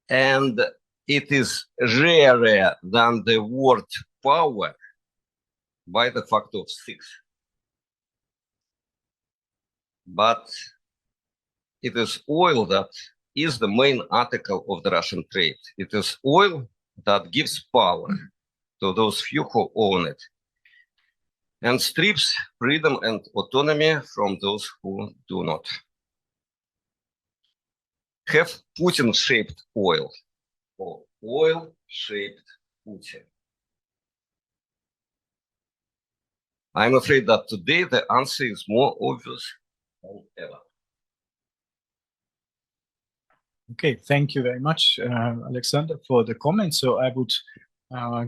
And it is rarer than the word power by the factor of 6. But it is oil that is the main article of the Russian trade. It is oil that gives power to those few who own it and strips freedom and autonomy from those who do not. Have Putin-shaped oil or oil-shaped Putin? I'm afraid that today the answer is more obvious than ever. Okay, thank you very much, Alexander, for the comment. So I would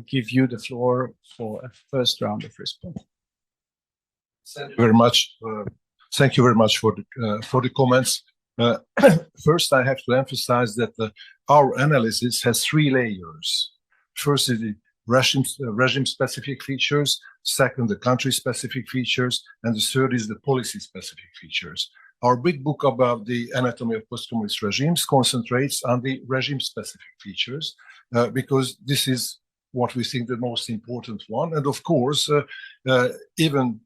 give you the floor for a first round of response. Thank you very much. Thank you very much for the comments. First, I have to emphasize that our analysis has 3 layers. First is the regime-specific features. Second, the country-specific features. And the third is the policy-specific features. Our big book about the anatomy of post-communist regimes concentrates on the regime-specific features because this is what we think the most important one. And of course, even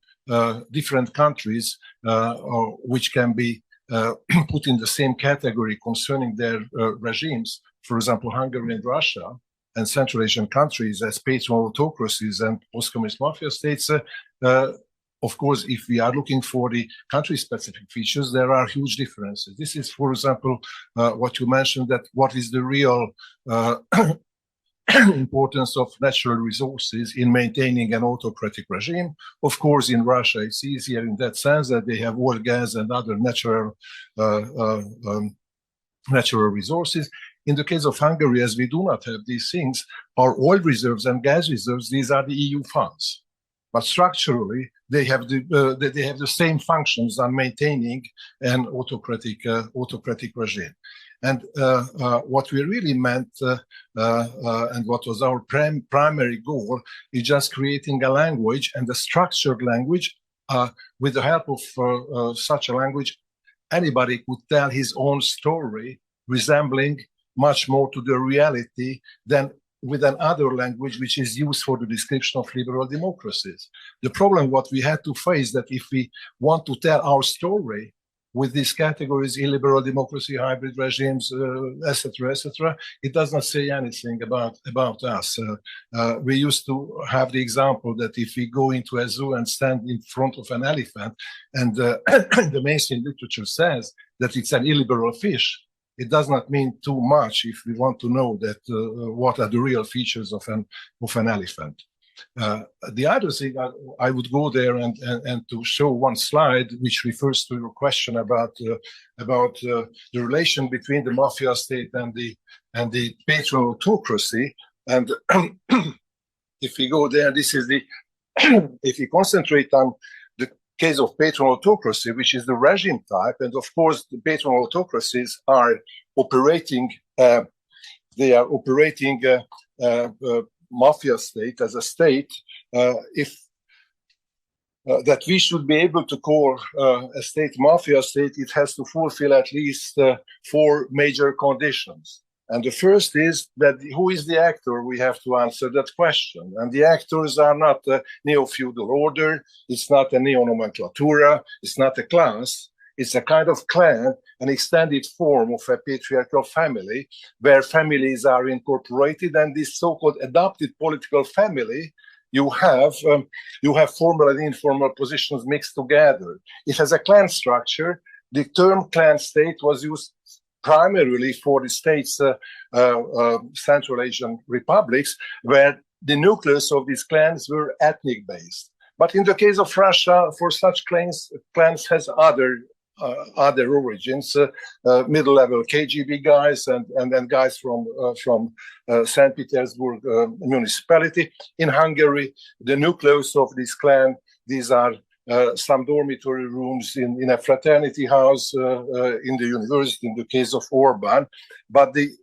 different countries which can be put in the same category concerning their regimes, for example, Hungary and Russia, and Central Asian countries as patronal autocracies and post-communist mafia states, of course, if we are looking for the country-specific features, there are huge differences. This is, for example, what you mentioned, that what is the real importance of natural resources in maintaining an autocratic regime. Of course, in Russia, it's easier in that sense that they have oil, gas, and other natural resources. In the case of Hungary, as we do not have these things, our oil reserves and gas reserves, these are the EU funds. But structurally, they have the same functions on maintaining an autocratic regime. And what we really meant, and what was our primary goal, is just creating a language, and a structured language. With the help of such a language, anybody could tell his own story, resembling much more to the reality than with another language which is used for the description of liberal democracies. The problem what we had to face, that if we want to tell our story with these categories, illiberal democracy, hybrid regimes, etc., it does not say anything about us. We used to have the example that if we go into a zoo and stand in front of an elephant, and the mainstream literature says that it's an illiberal fish, it does not mean too much if we want to know that what are the real features of an elephant. The other thing, I would go there and to show one slide which refers to your question about the relation between the mafia state and the patronal autocracy. And if we go there, this is if we concentrate on the case of patronal autocracy, which is the regime type, and of course the patronal autocracies are operating. They are operating mafia state as a state. That we should be able to call a state mafia state, it has to fulfill at least 4 major conditions. And the first is that who is the actor? We have to answer that question. And the actors are not a neo-feudal order, it's not a neo-nomenclatura, it's not a class, it's a kind of clan, an extended form of a patriarchal family, where families are incorporated, and this so-called adopted political family, you have formal and informal positions mixed together. It has a clan structure. The term clan state was used primarily for the states, Central Asian republics, where the nucleus of these clans were ethnic based. But in the case of Russia, for such clans has other origins, middle-level KGB guys and then guys from St. Petersburg municipality. In Hungary, the nucleus of this clan, these are some dormitory rooms in a fraternity house in the university, in the case of Orban. But the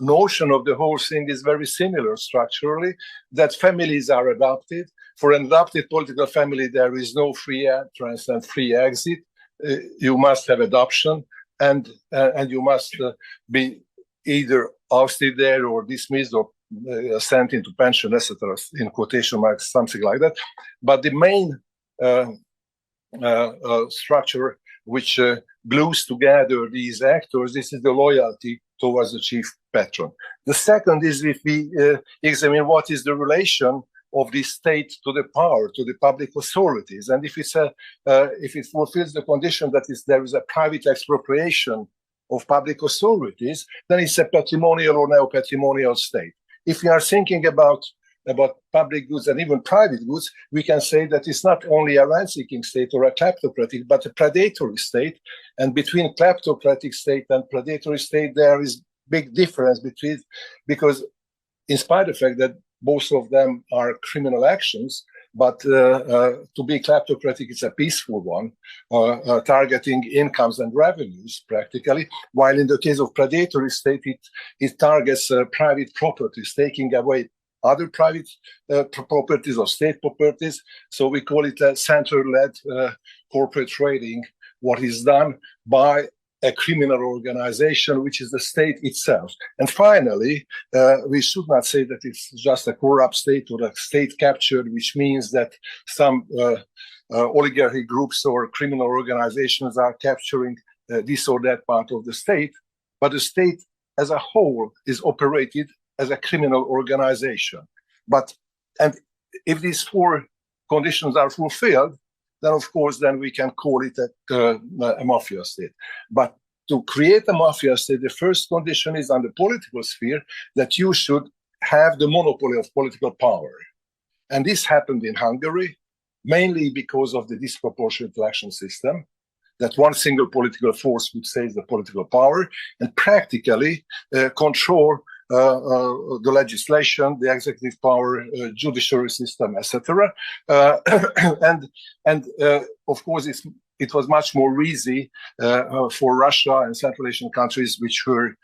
notion of the whole thing is very similar structurally, that families are adopted. For an adopted political family, there is no free entrance and free exit. You must have adoption, and you must be either ousted there or dismissed or sent into pension, etc., in quotation marks, something like that. But the main structure which glues together these actors, this is the loyalty towards the chief patron. The second is if we examine what is the relation of the state to the power, to the public authorities, and if it fulfills the condition that there is a private expropriation of public authorities, then it's a patrimonial or neo-patrimonial state. If we are thinking about public goods and even private goods, we can say that it's not only a rent-seeking state or a kleptocratic, but a predatory state. And between kleptocratic state and predatory state, there is big difference because in spite of the fact that both of them are criminal actions, but to be kleptocratic, it's a peaceful one, targeting incomes and revenues practically, while in the case of predatory state, it targets private properties, taking away other private properties or state properties. So we call it a center-led corporate trading, what is done by a criminal organization, which is the state itself. And finally, we should not say that it's just a corrupt state or a state captured, which means that some oligarchy groups or criminal organizations are capturing this or that part of the state, but the state as a whole is operated as a criminal organization. And if these four conditions are fulfilled, then of course, then we can call it a mafia state. But to create a mafia state, the first condition is on the political sphere that you should have the monopoly of political power. And this happened in Hungary, mainly because of the disproportionate election system, that one single political force would seize the political power and practically control the legislation, the executive power, judiciary system, etc. And of course, it was much more easy for Russia and Central Asian countries, which were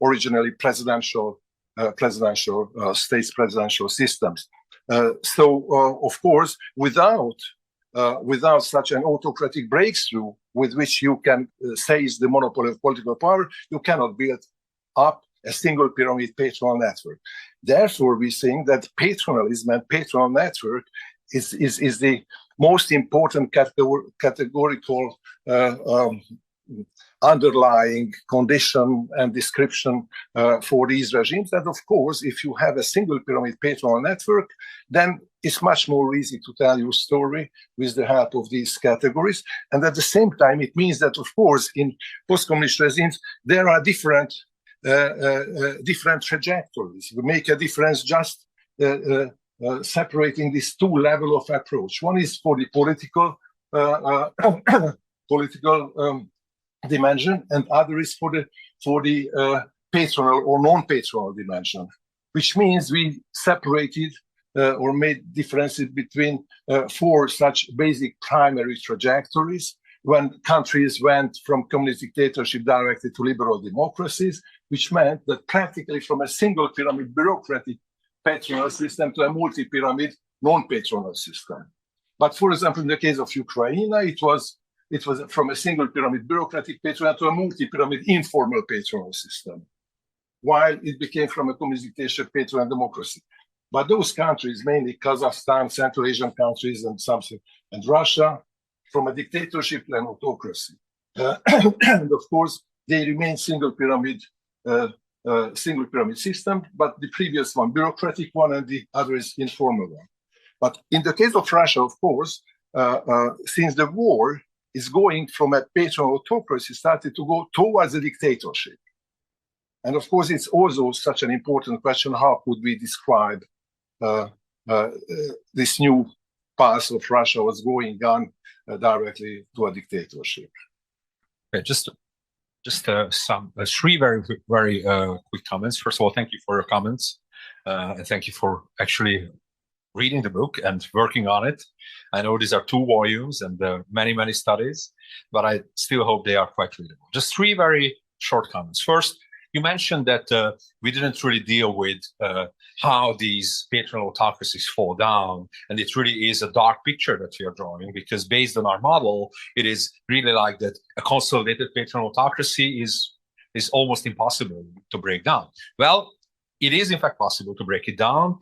originally presidential states, presidential systems. So, of course, without such an autocratic breakthrough with which you can seize the monopoly of political power, you cannot build up a single pyramid patronal network. Therefore, we think that patronalism and patronal network is the most important categorical underlying condition and description for these regimes. And of course, if you have a single pyramid patronal network, then it's much more easy to tell your story with the help of these categories. And at the same time, it means that, of course, in post-communist regimes, there are different trajectories. We make a difference just separating these two levels of approach. One is for the political dimension, and other is for the patronal or non-patronal dimension, which means we separated or made differences between four such basic primary trajectories when countries went from communist dictatorship directly to liberal democracies, which meant that practically from a single pyramid bureaucratic patronal system to a multi-pyramid non-patronal system. But for example, in the case of Ukraine, it was from a single pyramid bureaucratic patronal to a multi-pyramid informal patronal system, while it became from a communist dictatorship patronal democracy. But those countries, mainly Kazakhstan, Central Asian countries, and Russia, from a dictatorship and autocracy. And of course, they remain single pyramid system, but the previous one bureaucratic one and the other is informal one. But in the case of Russia, of course, since the war is going from a patronal autocracy, started to go towards a dictatorship. And of course, it's also such an important question, how could we describe this new path of Russia was going on directly to a dictatorship? Okay, just some three very quick comments. First of all, thank you for your comments, and thank you for actually reading the book and working on it. I know these are 2 volumes and many studies, but I still hope they are quite readable. Just 3 very short comments. First, you mentioned that we didn't really deal with how these patronal autocracies fall down, and it really is a dark picture that we are drawing, because based on our model, it is really like that a consolidated patronal autocracy is almost impossible to break down. Well, it is in fact possible to break it down.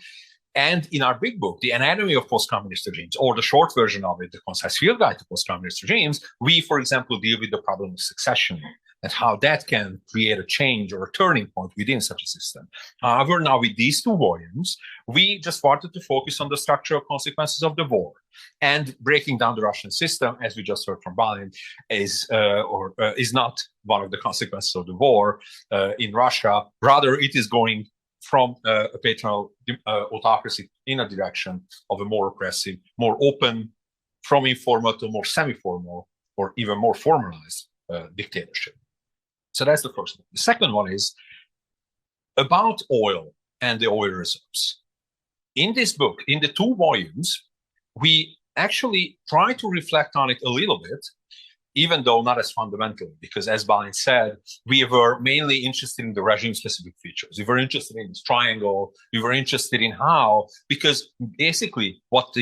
And in our big book, The Anatomy of Post-Communist Regimes, or the short version of it, The Concise Field Guide to Post-Communist Regimes, we, for example, deal with the problem of succession and how that can create a change or a turning point within such a system. However, now with these two volumes, we just wanted to focus on the structural consequences of the war. And breaking down the Russian system, as we just heard from Bálint, is not one of the consequences of the war in Russia. Rather, it is going from a patronal autocracy in a direction of a more oppressive, more open, from informal to more semi-formal, or even more formalized dictatorship. So that's the first one. The second one is about oil and the oil reserves. In this book, in the two volumes, we actually try to reflect on it a little bit, even though not as fundamentally, because as Bálint said, we were mainly interested in the regime-specific features. We were interested in this triangle. We were interested in how, because basically what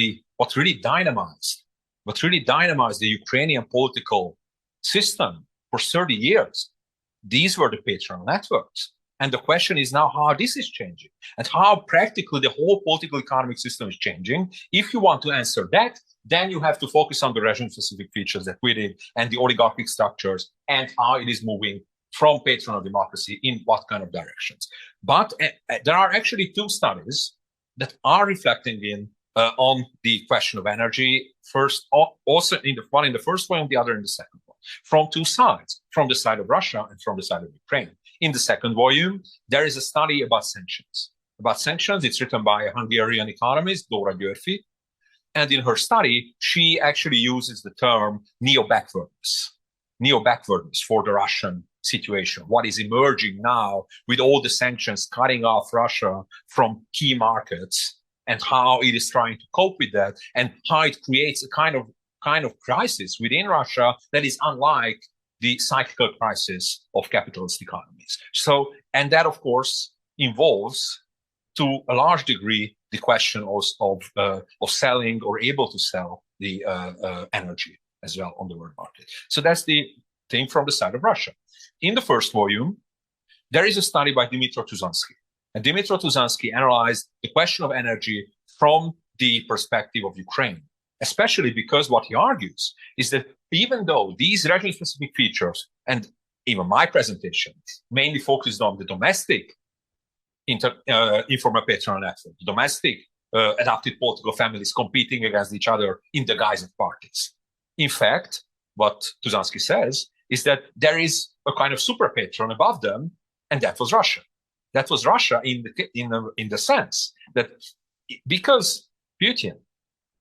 really dynamized the Ukrainian political system for 30 years, these were the patronal networks. And the question is now how this is changing and how practically the whole political economic system is changing. If you want to answer that, then you have to focus on the regime-specific features that we did and the oligarchic structures and how it is moving from patronal democracy in what kind of directions. But there are actually two studies that are reflecting on the question of energy. First, also in the one in the first one, the other in the second one, from two sides, from the side of Russia and from the side of Ukraine. In the second volume, there is a study about sanctions. It's written by a Hungarian economist, Dóra Györfi. And in her study, she actually uses the term neo-backwardness for the Russian situation. What is emerging now with all the sanctions cutting off Russia from key markets, and how it is trying to cope with that, and how it creates a kind of crisis within Russia that is unlike the cyclical crisis of capitalist economies. So, and that of course involves, to a large degree, the question of selling or able to sell the energy as well on the world market. So that's the thing from the side of Russia. In the first volume, there is a study by Dmytro Tuzansky. And Dmytro Tuzansky analyzed the question of energy from the perspective of Ukraine, especially because what he argues is that even though these regime-specific features, and even my presentation, mainly focused on the domestic informal patronal network, domestic adapted political families competing against each other in the guise of parties. In fact, what Tuzansky says is that there is a kind of super patron above them, and that was Russia. That was Russia in the sense that because Putin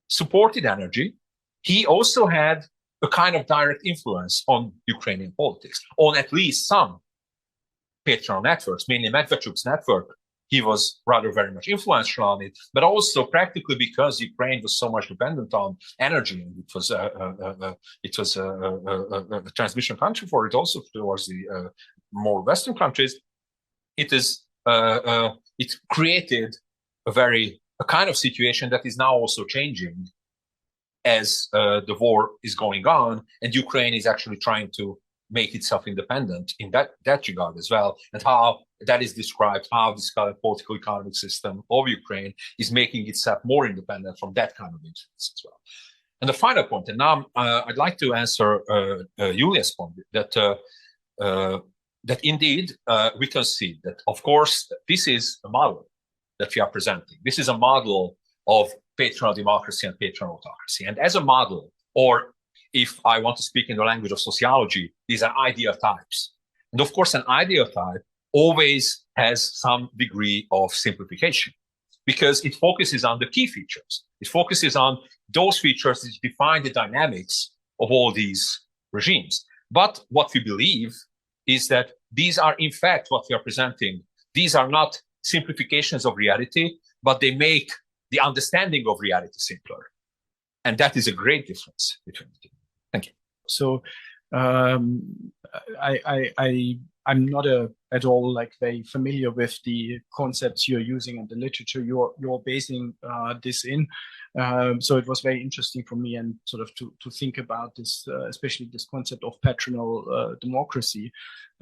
supported energy, he also had a kind of direct influence on Ukrainian politics, on at least some patronal networks, mainly Medvedchuk's network. He was rather very much influential on it, but also practically because Ukraine was so much dependent on energy, and it was a transmission country for it also towards the more Western countries. It created a kind of situation that is now also changing as the war is going on, and Ukraine is actually trying to make itself independent in that regard as well, and how that is described, how this kind of political economic system of Ukraine is making itself more independent from that kind of influence as well. And the final point, and now I'd like to answer Julia's point, that indeed we can see that, of course, this is a model that we are presenting. This is a model of patronal democracy and patronal autocracy. And as a model, or if I want to speak in the language of sociology, these are ideal types. And of course, an ideal type always has some degree of simplification because it focuses on the key features. It focuses on those features that define the dynamics of all these regimes. But what we believe is that these are, in fact, what we are presenting. These are not simplifications of reality, but they make the understanding of reality simpler. And that is a great difference between the two. Thank you. So I'm not a at all like very familiar with the concepts you're using and the literature you're basing this in. So it was very interesting for me and sort of to think about this, especially this concept of patronal democracy.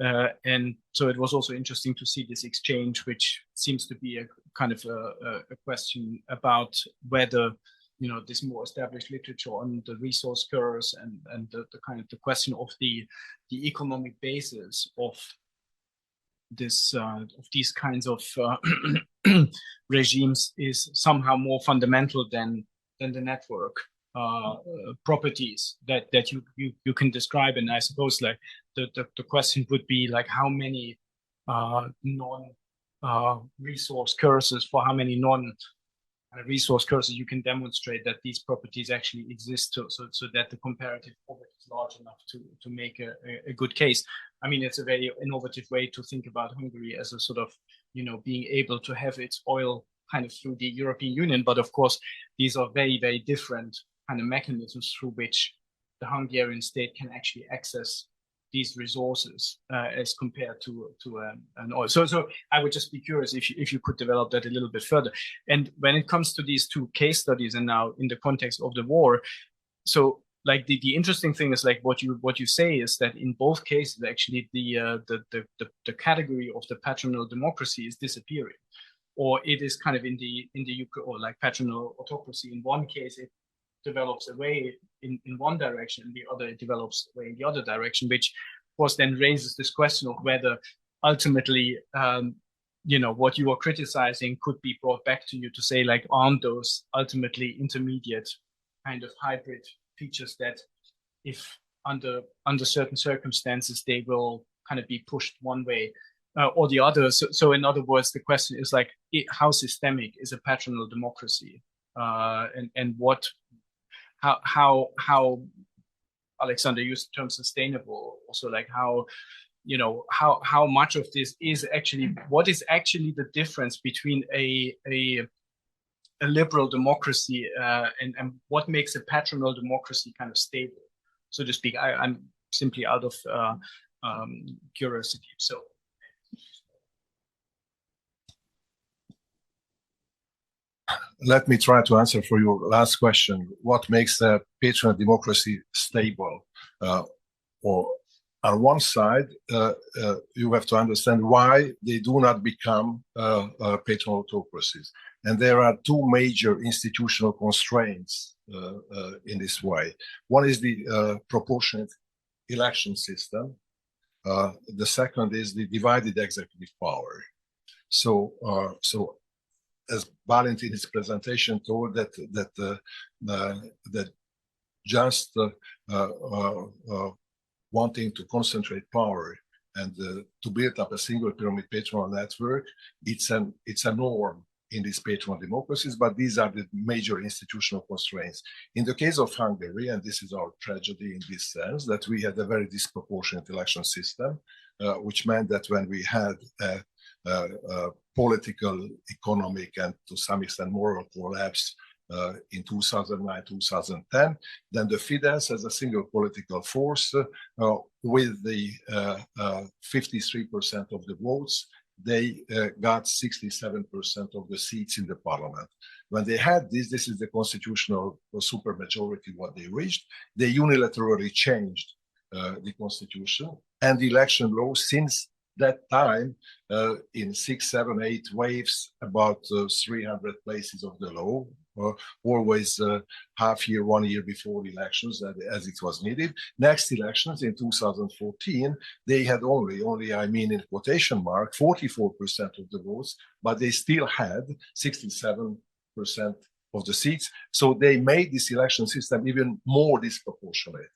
And so it was also interesting to see this exchange, which seems to be a kind of a question about whether, you know, this more established literature on the resource curves and the kind of the question of the economic basis of this of these kinds of regimes is somehow more fundamental than the network properties that you can describe. And I suppose like the question would be like how many non resource curses for how many non resource curses you can demonstrate that these properties actually exist, so that the comparative poverty is large enough to make a good case. I mean, it's a very innovative way to think about Hungary as a sort of, you know, being able to have its oil kind of through the European Union. But of course, these are very, very different kind of mechanisms through which the Hungarian state can actually access these resources as compared to an oil. So I would just be curious if you could develop that a little bit further. And when it comes to these two case studies, and now in the context of the war, so like the interesting thing is like what you say is that in both cases actually the category of the patronal democracy is disappearing, or it is kind of in the or like patronal autocracy. In one case it develops away in one direction, and the other it develops away in the other direction, which of course then raises this question of whether ultimately you know, what you are criticizing could be brought back to you to say like, aren't those ultimately intermediate kind of hybrid features that if under certain circumstances they will kind of be pushed one way or the other. So in other words, the question is like, how systemic is a patronal democracy, and what, how Alexander used the term sustainable, also like how, you know, how much of this is actually, what is actually the difference between a liberal democracy and what makes a patronal democracy kind of stable, so to speak. I'm simply out of curiosity. So let me try to answer for your last question. What makes a patronal democracy stable? Or on one side, you have to understand why they do not become patronal autocracies. And there are two major institutional constraints in this way. One is the proportionate election system. The second is the divided executive power. So as Bálint in his presentation told that just wanting to concentrate power and to build up a single pyramid patronal network, it's a norm in these patronal democracies, but these are the major institutional constraints. In the case of Hungary, and this is our tragedy in this sense, that we had a very disproportionate election system, which meant that when we had a political, economic, and to some extent moral collapse in 2009, 2010, then the Fidesz as a single political force with the 53% of the votes, they got 67% of the seats in the parliament. When they had this is the constitutional supermajority what they reached, they unilaterally changed the constitution and the election law. Since that time, in 6, 7, 8 waves, about 300 places of the law, always half year, 1 year before the elections, as it was needed. Next elections in 2014, they had only, I mean in quotation mark, 44% of the votes, but they still had 67% of the seats. So they made this election system even more disproportionate.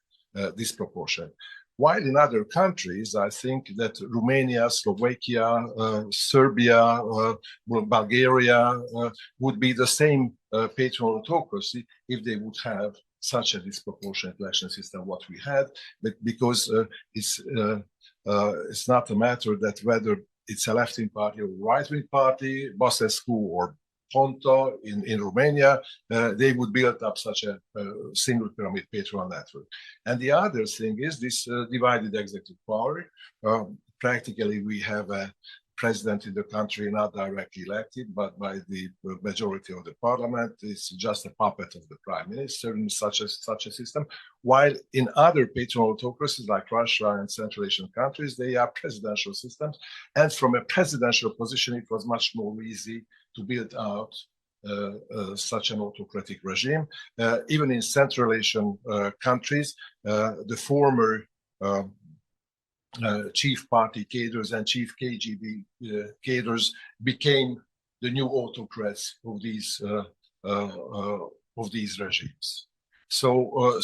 While in other countries, I think that Romania, Slovakia, Serbia, Bulgaria would be the same patronal autocracy if they would have such a disproportionate election system what we had, but because it's not a matter that whether it's a left-wing party or right-wing party, Basescu or Ponta in Romania, they would build up such a single pyramid patronal network. And the other thing is this divided executive power. practically we have a president in the country not directly elected, but by the majority of the parliament. It's just a puppet of the prime minister in such a system. While in other patronal autocracies like Russia and Central Asian countries, they are presidential systems. And from a presidential position, it was much more easy to build out such an autocratic regime. Even in Central Asian countries, the former chief party cadres and chief KGB cadres became the new autocrats of these regimes. So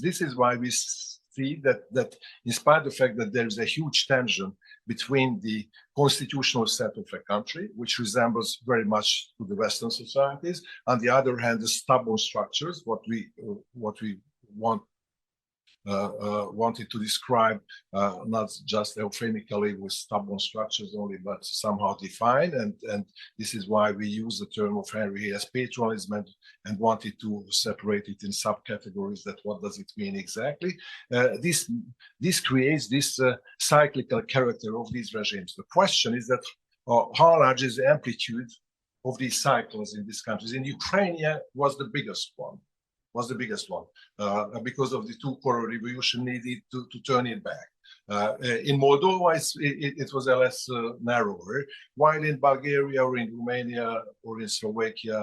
this is why we see that in spite of the fact that there is a huge tension between the constitutional set of a country, which resembles very much to the Western societies, on the other hand, the stubborn structures, what we wanted to describe, not just euphemistically with stubborn structures only, but somehow defined. And this is why we use the term of Henry as patronalism and wanted to separate it in subcategories. That what does it mean exactly? This creates this cyclical character of these regimes. The question is that how large is the amplitude of these cycles in these countries? In Ukraine was the biggest one. Because of the two-color revolution needed to turn it back. In Moldova, it was a less narrower, while in Bulgaria or in Romania or in Slovakia,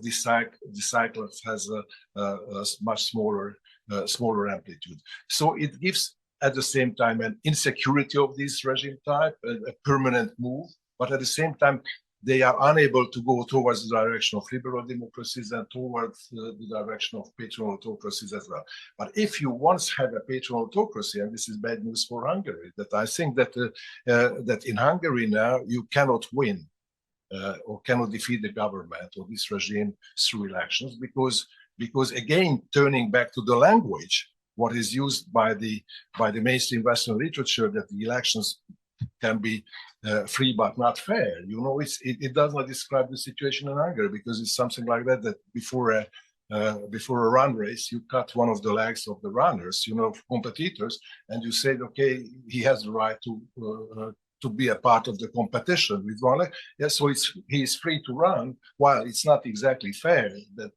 this cycle has a much smaller amplitude. So it gives at the same time an insecurity of this regime type, a permanent move, but at the same time they are unable to go towards the direction of liberal democracies and towards the direction of patronal autocracies as well. But if you once have a patronal autocracy, and this is bad news for Hungary, that I think that that in Hungary now you cannot win or cannot defeat the government or this regime through elections, because again, turning back to the language, what is used by the mainstream Western literature, that the elections can be free but not fair. You know, it does not describe the situation in Hungary, because it's something like that before a run race, you cut one of the legs of the runners, you know, competitors, and you said, okay, he has the right to be a part of the competition with one leg. Yeah, so he is free to run, while it's not exactly fair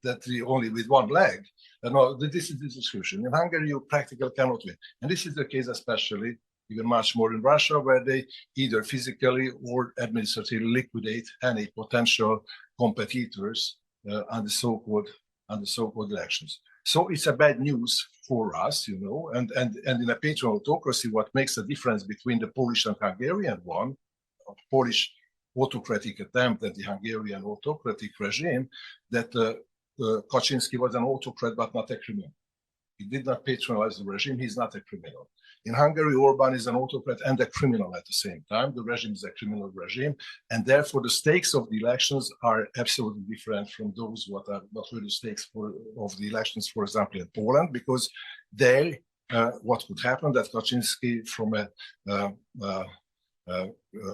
that he only with one leg. No, this is the discussion. In Hungary, you practically cannot win. And this is the case especially, even much more in Russia, where they either physically or administratively liquidate any potential competitors on the so-called elections. So it's a bad news for us, you know, and in a patronal autocracy, what makes a difference between the Polish and Hungarian one, Polish autocratic attempt at the Hungarian autocratic regime, that Kaczynski was an autocrat but not a criminal. He did not patronize the regime, he's not a criminal. In Hungary, Orban is an autocrat and a criminal at the same time. The regime is a criminal regime, and therefore the stakes of the elections are absolutely different from those what were the stakes of the elections, for example, in Poland, because there, what could happen that Kaczynski, from a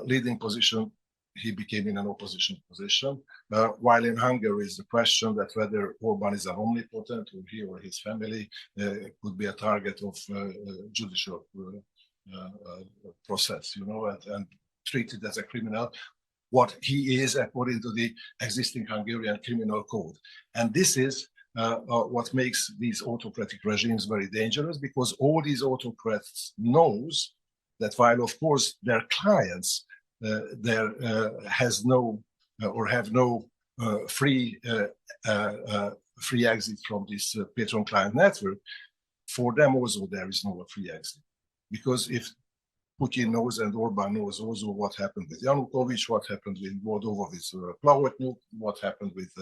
leading position, he became in an opposition position, while in Hungary is the question that whether Orban is an omnipotent, or he or his family could be a target of judicial process, you know, and treated as a criminal, what he is according to the existing Hungarian criminal code. And this is what makes these autocratic regimes very dangerous, because all these autocrats knows that while, of course, their clients there has no or have no free exit from this patron client network, for them also there is no free exit. Because if Putin knows and Orban knows also what happened with Yanukovych, what happened with Moldova with Plahotniuc, what happened with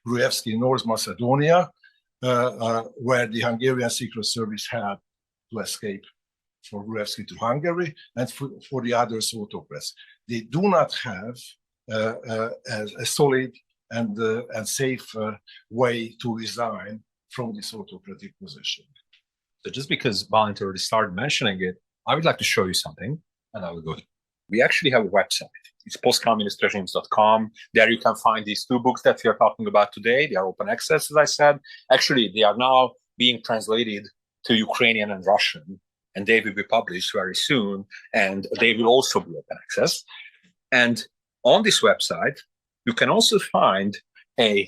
Gruevski in North Macedonia, where the Hungarian Secret Service had to escape for Gruevski to Hungary, and for the others autocrats. They do not have a solid and safe way to resign from this autocratic position. So just because Bálint already started mentioning it, I would like to show you something, and I will go. We actually have a website. It's postcommunistregimes.com. There you can find these two books that we are talking about today. They are open access, as I said. Actually, they are now being translated to Ukrainian and Russian. and they will be published very soon, and they will also be open access. And on this website, you can also find an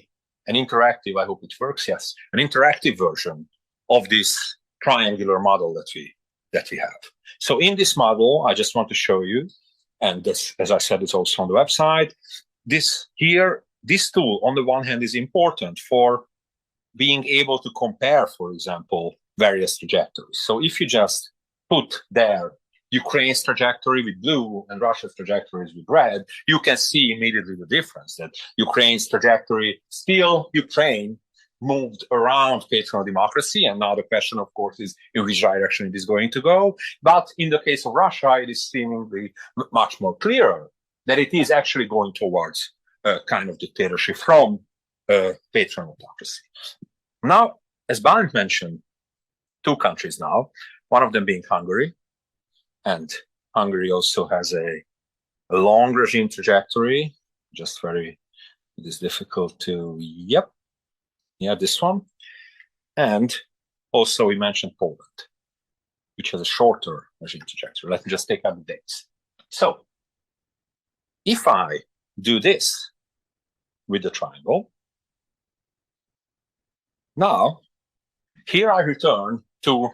interactive, I hope it works, yes, an interactive version of this triangular model that we have. So in this model, I just want to show you, and this, as I said, is also on the website. This tool, on the one hand, is important for being able to compare, for example, various trajectories. So if you just put there Ukraine's trajectory with blue and Russia's trajectory with red, you can see immediately the difference, that Ukraine's trajectory, still Ukraine moved around patronal democracy, and now the question, of course, is in which direction it is going to go. But in the case of Russia, it is seemingly much more clearer that it is actually going towards a kind of dictatorship from patronal democracy. Now, as Bálint mentioned, two countries now, one of them being Hungary, and Hungary also has a long regime trajectory, just very, it is difficult to, this one. And also we mentioned Poland, which has a shorter regime trajectory. Let me just take out the dates. So if I do this with the triangle, now here I return to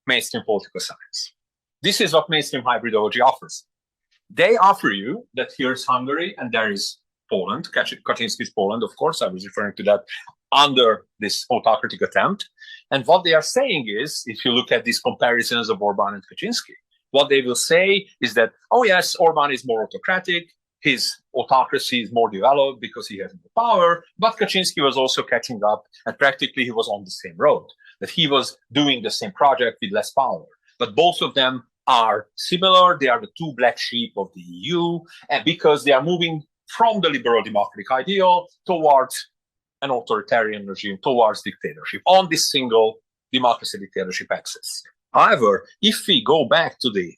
mainstream political science. This is what mainstream hybridology offers. They offer you that here's Hungary and there is Poland, Kaczynski's Poland, of course, I was referring to that under this autocratic attempt. And what they are saying is, if you look at these comparisons of Orban and Kaczynski, what they will say is that, oh yes, Orban is more autocratic, his autocracy is more developed because he has more power, but Kaczynski was also catching up, and practically he was on the same road, that he was doing the same project with less power. But both of them are similar, they are the two black sheep of the EU, and because they are moving from the liberal democratic ideal towards an authoritarian regime, towards dictatorship, on this single democracy dictatorship axis. However, if we go back to the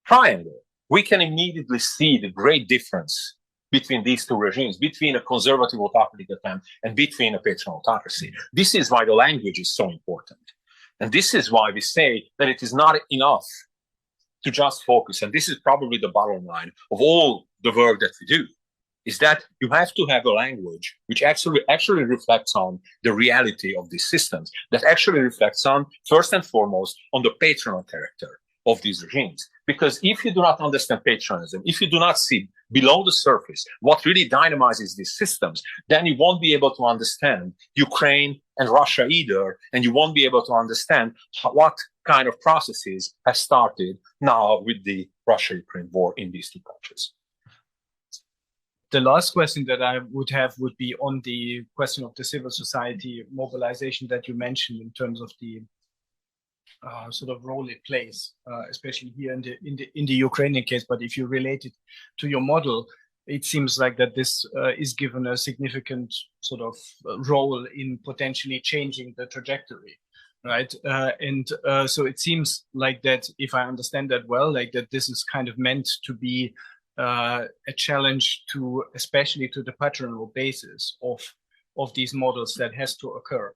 triangle, we can immediately see the great difference between these two regimes, between a conservative autocratic attempt and between a patronal autocracy. This is why the language is so important. And this is why we say that it is not enough to just focus, and this is probably the bottom line of all the work that we do, is that you have to have a language which actually reflects on the reality of these systems, that actually reflects on, first and foremost, on the patronal character of these regimes. Because if you do not understand patronism, if you do not see below the surface what really dynamizes these systems, then you won't be able to understand Ukraine and Russia either, and you won't be able to understand what kind of processes have started now with the Russia-Ukraine war in these two countries. The last question that I would have would be on the question of the civil society mobilization that you mentioned in terms of the sort of role it plays, especially here in the Ukrainian case. But if you relate it to your model, it seems like that this is given a significant sort of role in potentially changing the trajectory, right? So it seems like that, if I understand that well, like that this is kind of meant to be a challenge to, especially to the patronal basis of these models that has to occur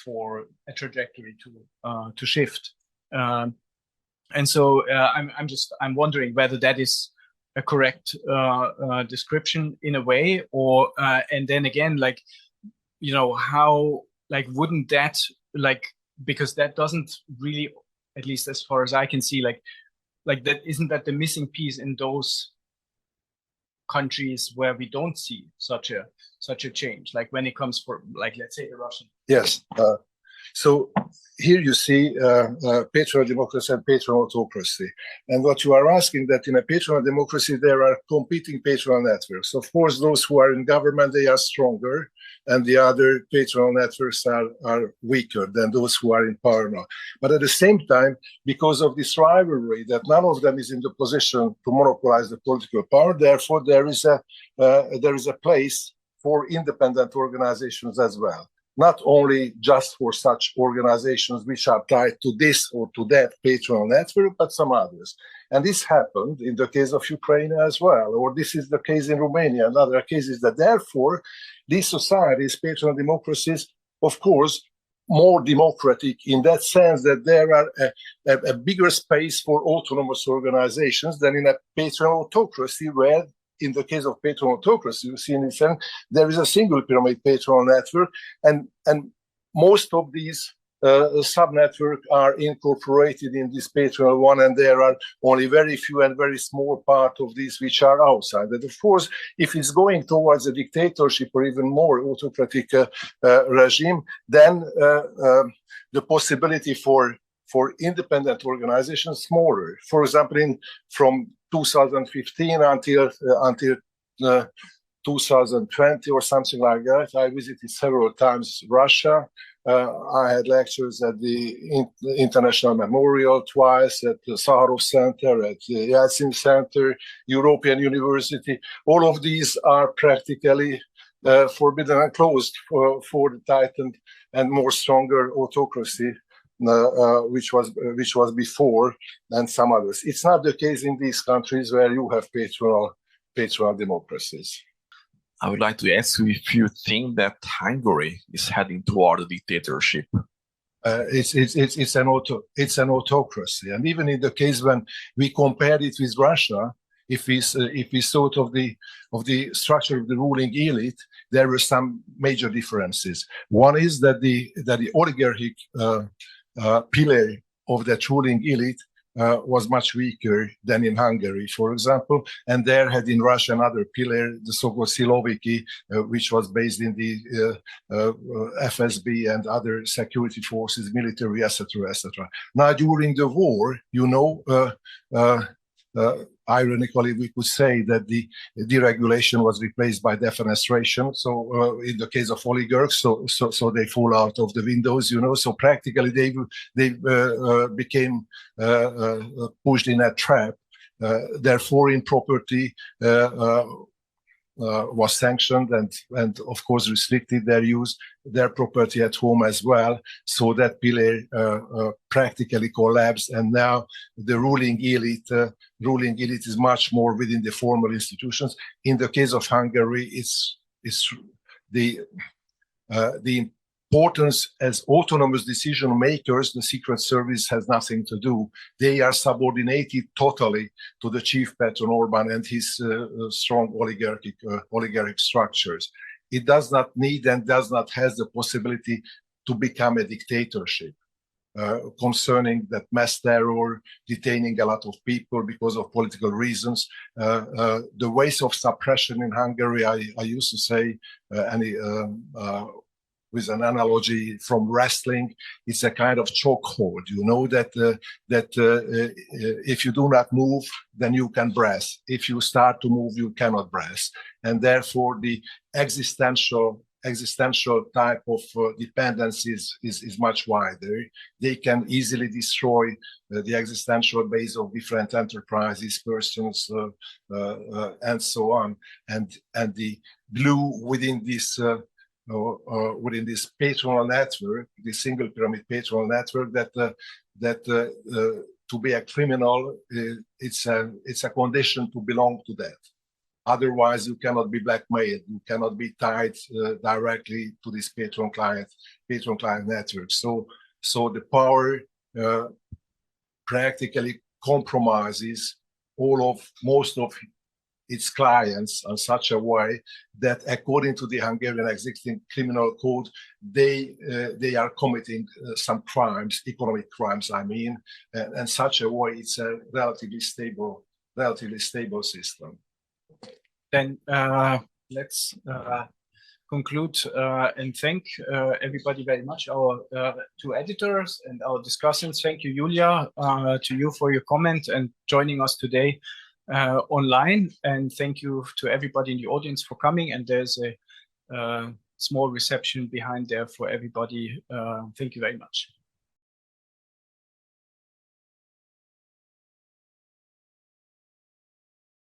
for a trajectory to shift. And so I'm wondering whether that is a correct description in a way, or and then again, like, you know, how, like, wouldn't that, like, because that doesn't really, at least as far as I can see, like that, isn't that the missing piece in those countries where we don't see such a change, like when it comes for, like, let's say the Russian. Yes. So here you see patronal democracy and patronal autocracy. And what you are asking, that in a patronal democracy, there are competing patronal networks. Of course, those who are in government, they are stronger, and the other patronal networks are weaker than those who are in power now. But at the same time, because of this rivalry, that none of them is in the position to monopolize the political power, therefore there is a place for independent organizations as well. Not only just for such organizations which are tied to this or to that patronal network, but some others. And this happened in the case of Ukraine as well, or this is the case in Romania and other cases, that therefore these societies, patronal democracies, of course, more democratic in that sense that there are a bigger space for autonomous organizations than in a patronal autocracy, where in the case of patronal autocracy, you see in Israel, there is a single pyramid patronal network, and most of these sub-networks are incorporated in this patronal one, and there are only very few and very small part of these which are outside. And of course, if it's going towards a dictatorship or even more autocratic regime, then the possibility for independent organizations smaller. For example, from 2015 until 2020 or something like that, I visited several times Russia. I had lectures at the International Memorial twice, at the Sakharov Center, at the Yeltsin Center, European University. All of these are practically forbidden and closed for the tightened and more stronger autocracy, which was before, and some others. It's not the case in these countries where you have patronal democracies. I would like to ask you if you think that Hungary is heading toward a dictatorship. It's an autocracy, and even in the case when we compare it with Russia, if we thought of the structure of the ruling elite, there were some major differences. One is that the oligarchic pillar of that ruling elite was much weaker than in Hungary, for example, and there had in Russia another pillar, the so-called Siloviki, which was based in the FSB and other security forces, military, etc., etc. Now, during the war, ironically, we could say that the deregulation was replaced by defenestration. So, in the case of oligarchs, so they fall out of the windows, So practically, they became pushed in a trap. Their foreign property was sanctioned and of course restricted their use, their property at home as well. So that pillar practically collapsed, and now the ruling elite is much more within the formal institutions. In the case of Hungary, it's the importance as autonomous decision makers. The Secret Service has nothing to do. They are subordinated totally to the chief patron Orban and his strong oligarchic structures. It does not need and does not have the possibility to become a dictatorship. Concerning that mass terror, detaining a lot of people because of political reasons, the ways of suppression in Hungary, I used to say, with an analogy from wrestling, it's a kind of chokehold. That if you do not move, then you can brace. If you start to move, you cannot brace, and therefore the existential type of dependence is much wider. They can easily destroy the existential base of different enterprises, persons, and so on. And the glue within this patronal network, the single pyramid patronal network, that to be a criminal, it's a condition to belong to that. Otherwise, you cannot be blackmailed. You cannot be tied directly to this patron client network. So the power practically compromises most of its clients in such a way that, according to the Hungarian existing criminal code, they are committing some crimes, economic crimes, I mean, and such a way it's a relatively stable system. Then let's conclude and thank everybody very much, our two editors and our discussants. Thank you, Julia, to you for your comment and joining us today online, and thank you to everybody in the audience for coming. And there's a small reception behind there for everybody. Thank you very much.